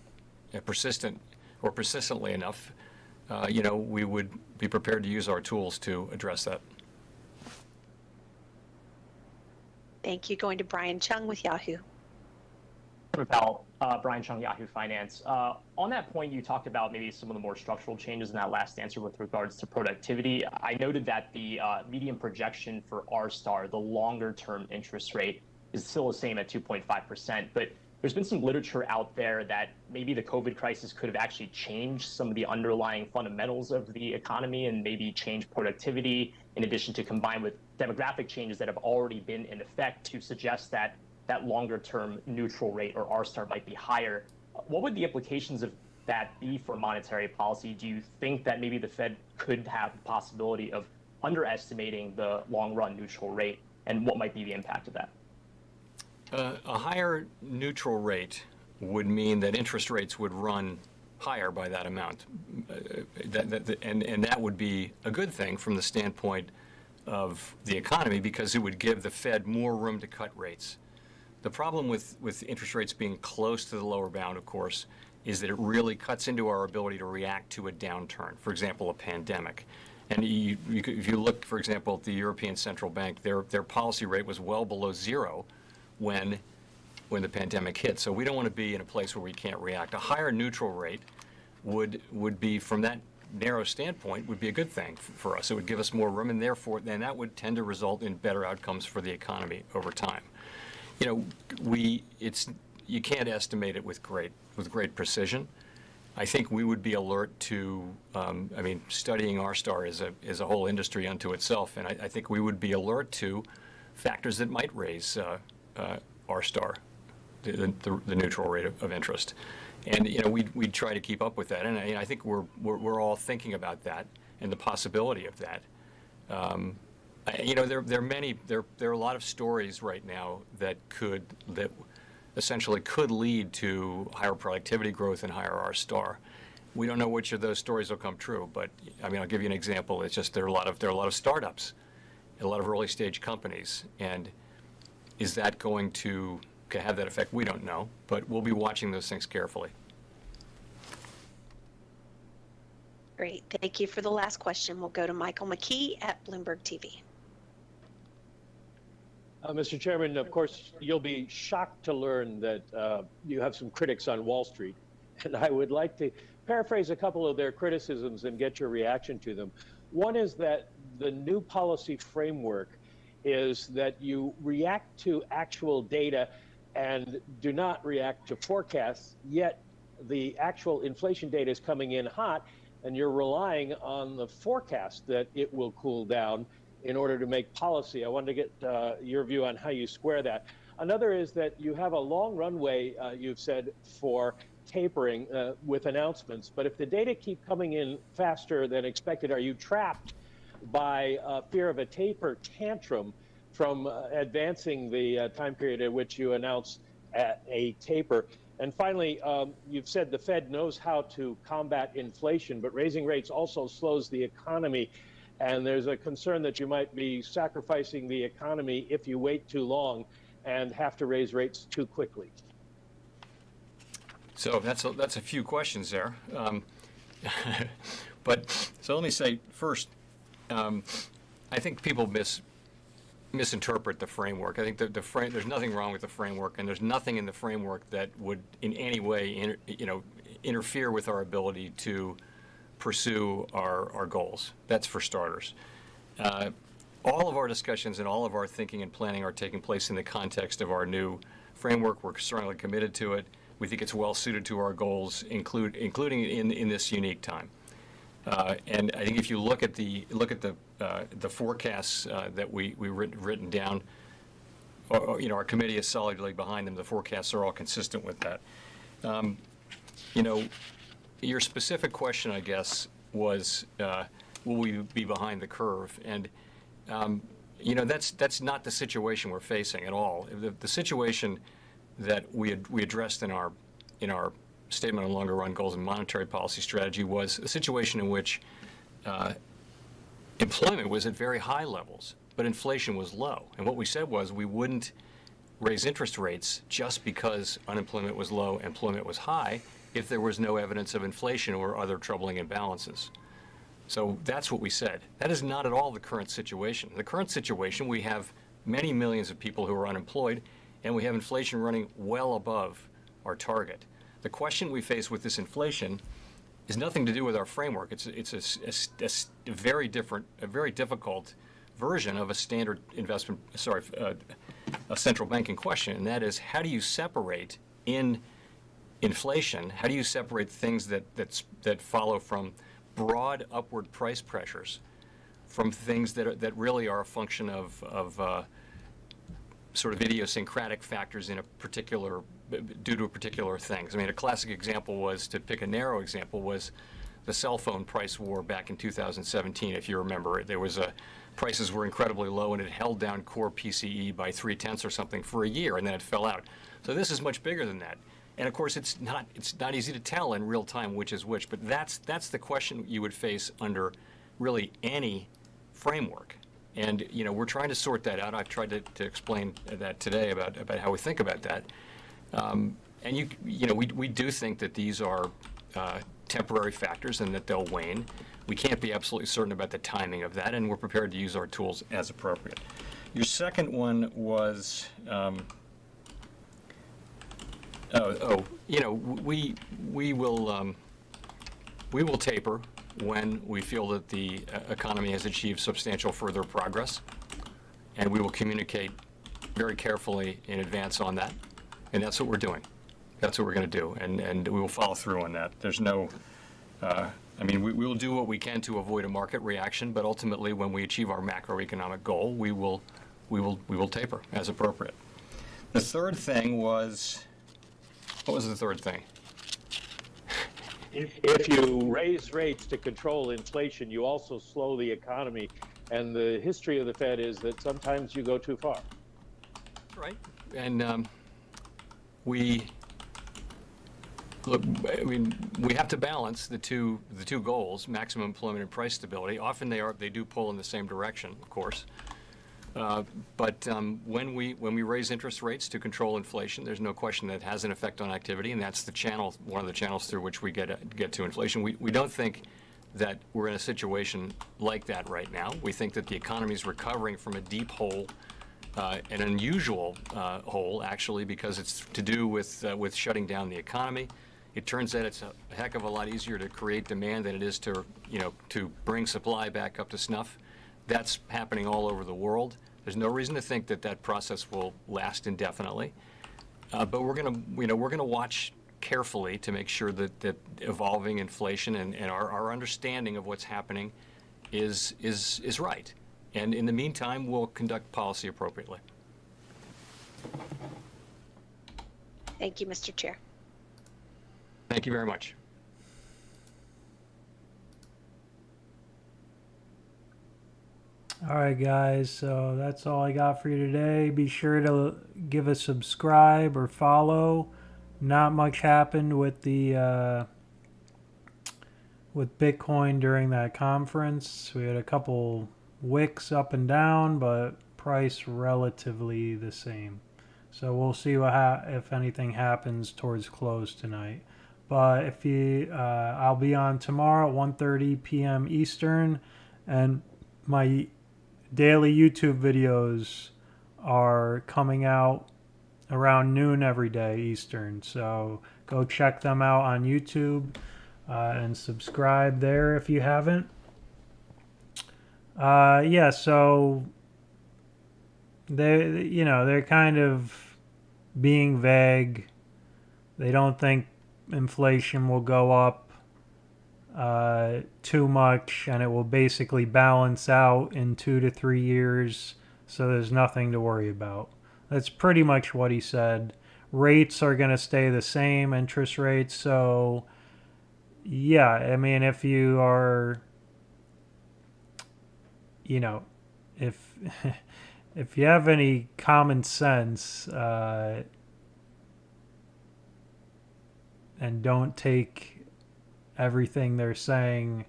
persistently enough, we would be prepared to use our tools to address that. Thank you. Going to Brian Chung with Yahoo. Brian Chung, Yahoo Finance. On that point, you talked about maybe some of the more structural changes in that last answer with regards to productivity. I noted that the median projection for R-star, the longer-term interest rate, is still the same at 2.5%. But there's been some literature out there that maybe the COVID crisis could have actually changed some of the underlying fundamentals of the economy and maybe changed productivity, in addition to combine with demographic changes that have already been in effect to suggest that longer-term neutral rate or R-star might be higher. What would the implications of that be for monetary policy? Do you think that maybe the Fed could have the possibility of underestimating the long-run neutral rate, and what might be the impact of that? A higher neutral rate would mean that interest rates would run higher by that amount, and that would be a good thing from the standpoint of the economy, because it would give the Fed more room to cut rates. The problem with interest rates being close to the lower bound, of course, is that it really cuts into our ability to react to a downturn, for example, a pandemic. And if you look, for example, at the European Central Bank, their policy rate was well below zero when the pandemic hit. So we don't want to be in a place where we can't react. A higher neutral rate would be, from that narrow standpoint, would be a good thing for us. It would give us more room, and therefore then that would tend to result in better outcomes for the economy over time. You can't estimate it with great precision. I think we would be alert to, studying R-star is a whole industry unto itself, and I think we would be alert to factors that might raise R-star, the neutral rate of interest. And we'd try to keep up with that, and I think we're all thinking about that and the possibility of that. There are a lot of stories right now that essentially could lead to higher productivity growth and higher R-star. We don't know which of those stories will come true, but I'll give you an example. It's just there are a lot of startups, a lot of early stage companies, and is that going to have that effect? We don't know, but we'll be watching those things carefully. Great. Thank you. For the last question, we'll go to Michael McKee at Bloomberg TV. Mr. Chairman, of course, you'll be shocked to learn that you have some critics on Wall Street, and I would like to paraphrase a couple of their criticisms and get your reaction to them. One is that the new policy framework is that you react to actual data and do not react to forecasts, yet the actual inflation data is coming in hot, and you're relying on the forecast that it will cool down in order to make policy. I wanted to get your view on how you square that. Another is that you have a long runway, you've said, for tapering with announcements, but if the data keep coming in faster than expected, are you trapped by fear of a taper tantrum from advancing the time period at which you announce a taper? And finally, you've said the Fed knows how to combat inflation, but raising rates also slows the economy. And there's a concern that you might be sacrificing the economy if you wait too long and have to raise rates too quickly. So that's a few questions there. So let me say first, I think people misinterpret the framework. I think there's nothing wrong with the framework, and there's nothing in the framework that would in any way interfere with our ability to pursue our goals. That's for starters. All of our discussions and all of our thinking and planning are taking place in the context of our new framework. We're strongly committed to it. We think it's well suited to our goals, including in this unique time. And I think if you look at the forecasts that we've written down, our committee is solidly behind them. The forecasts are all consistent with that. Your specific question, I guess, was, will we be behind the curve? And that's not the situation we're facing at all. The situation that we addressed in our statement on longer run goals and monetary policy strategy was a situation in which employment was at very high levels, but inflation was low. And what we said was we wouldn't raise interest rates just because unemployment was low, employment was high, if there was no evidence of inflation or other troubling imbalances. So that's what we said. That is not at all the current situation. The current situation, we have many millions of people who are unemployed, and we have inflation running well above our target. The question we face with this inflation is nothing to do with our framework. It's a very difficult version of a standard a central banking question, and that is, how do you separate in inflation? How do you separate things that follow from broad upward price pressures from things that really are a function of sort of idiosyncratic factors due to particular things? I mean, a classic example was, to pick a narrow example, was the cell phone price war back in 2017, if you remember. There was prices were incredibly low, and it held down core PCE by 0.3 or something for a year, and then it fell out. So this is much bigger than that. And of course, it's not easy to tell in real time which is which, but that's the question you would face under really any framework. And we're trying to sort that out. I've tried to explain that today about how we think about that. And we do think that these are temporary factors and that they'll wane. We can't be absolutely certain about the timing of that, and we're prepared to use our tools as appropriate. Your second one was, we will taper when we feel that the economy has achieved substantial further progress, and we will communicate very carefully in advance on that, and that's what we're doing. That's what we're going to do, and we will follow through on that. There's no, we will do what we can to avoid a market reaction, but ultimately, when we achieve our macroeconomic goal, we will taper as appropriate. The third thing was, what was the third thing? If you raise rates to control inflation, you also slow the economy. And the history of the Fed is that sometimes you go too far. Right. And we have to balance the two goals, maximum employment and price stability. Often they do pull in the same direction, of course. But when we raise interest rates to control inflation, there's no question that it has an effect on activity, and that's one of the channels through which we get to inflation. We don't think that we're in a situation like that right now. We think that the economy is recovering from a deep hole, an unusual hole, actually, because it's to do with shutting down the economy. It turns out it's a heck of a lot easier to create demand than it is to bring supply back up to snuff. That's happening all over the world. There's no reason to think that process will last indefinitely. But we're gonna watch carefully to make sure that evolving inflation and our understanding of what's happening is right. And in the meantime, we'll conduct policy appropriately. Thank you, Mr. Chair. Thank you very much. All right, guys, so that's all I got for you today. Be sure to give us subscribe or follow. Not much happened with the with Bitcoin during that conference. We had a couple wicks up and down, but price relatively the same. So we'll see if anything happens towards close tonight. But if I'll be on tomorrow at 1:30 p.m. Eastern, and my daily YouTube videos are coming out around noon every day Eastern. So go check them out on YouTube and subscribe there if you haven't. Yeah, so they're kind of being vague. They don't think inflation will go up too much, and it will basically balance out in 2 to 3 years, so there's nothing to worry about. That's pretty much what he said. Rates are going to stay the same, interest rates, so yeah, I mean, if you are, if if you have any common sense and don't take everything they're saying,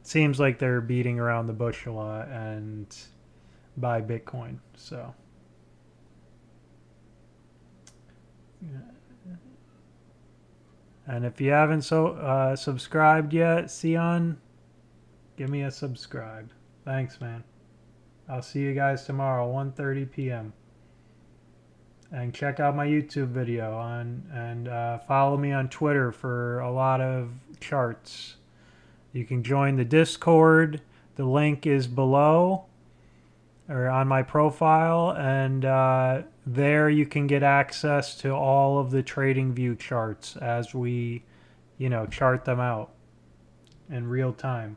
seems like they're beating around the bush a lot and buy Bitcoin. So, and if you haven't subscribed yet, Sion, give me a subscribe. Thanks, man. I'll see you guys tomorrow, 1:30 p.m. And check out my YouTube video and follow me on Twitter for a lot of charts. You can join the Discord. The link is below or on my profile, and there you can get access to all of the TradingView charts as we, chart them out in real time.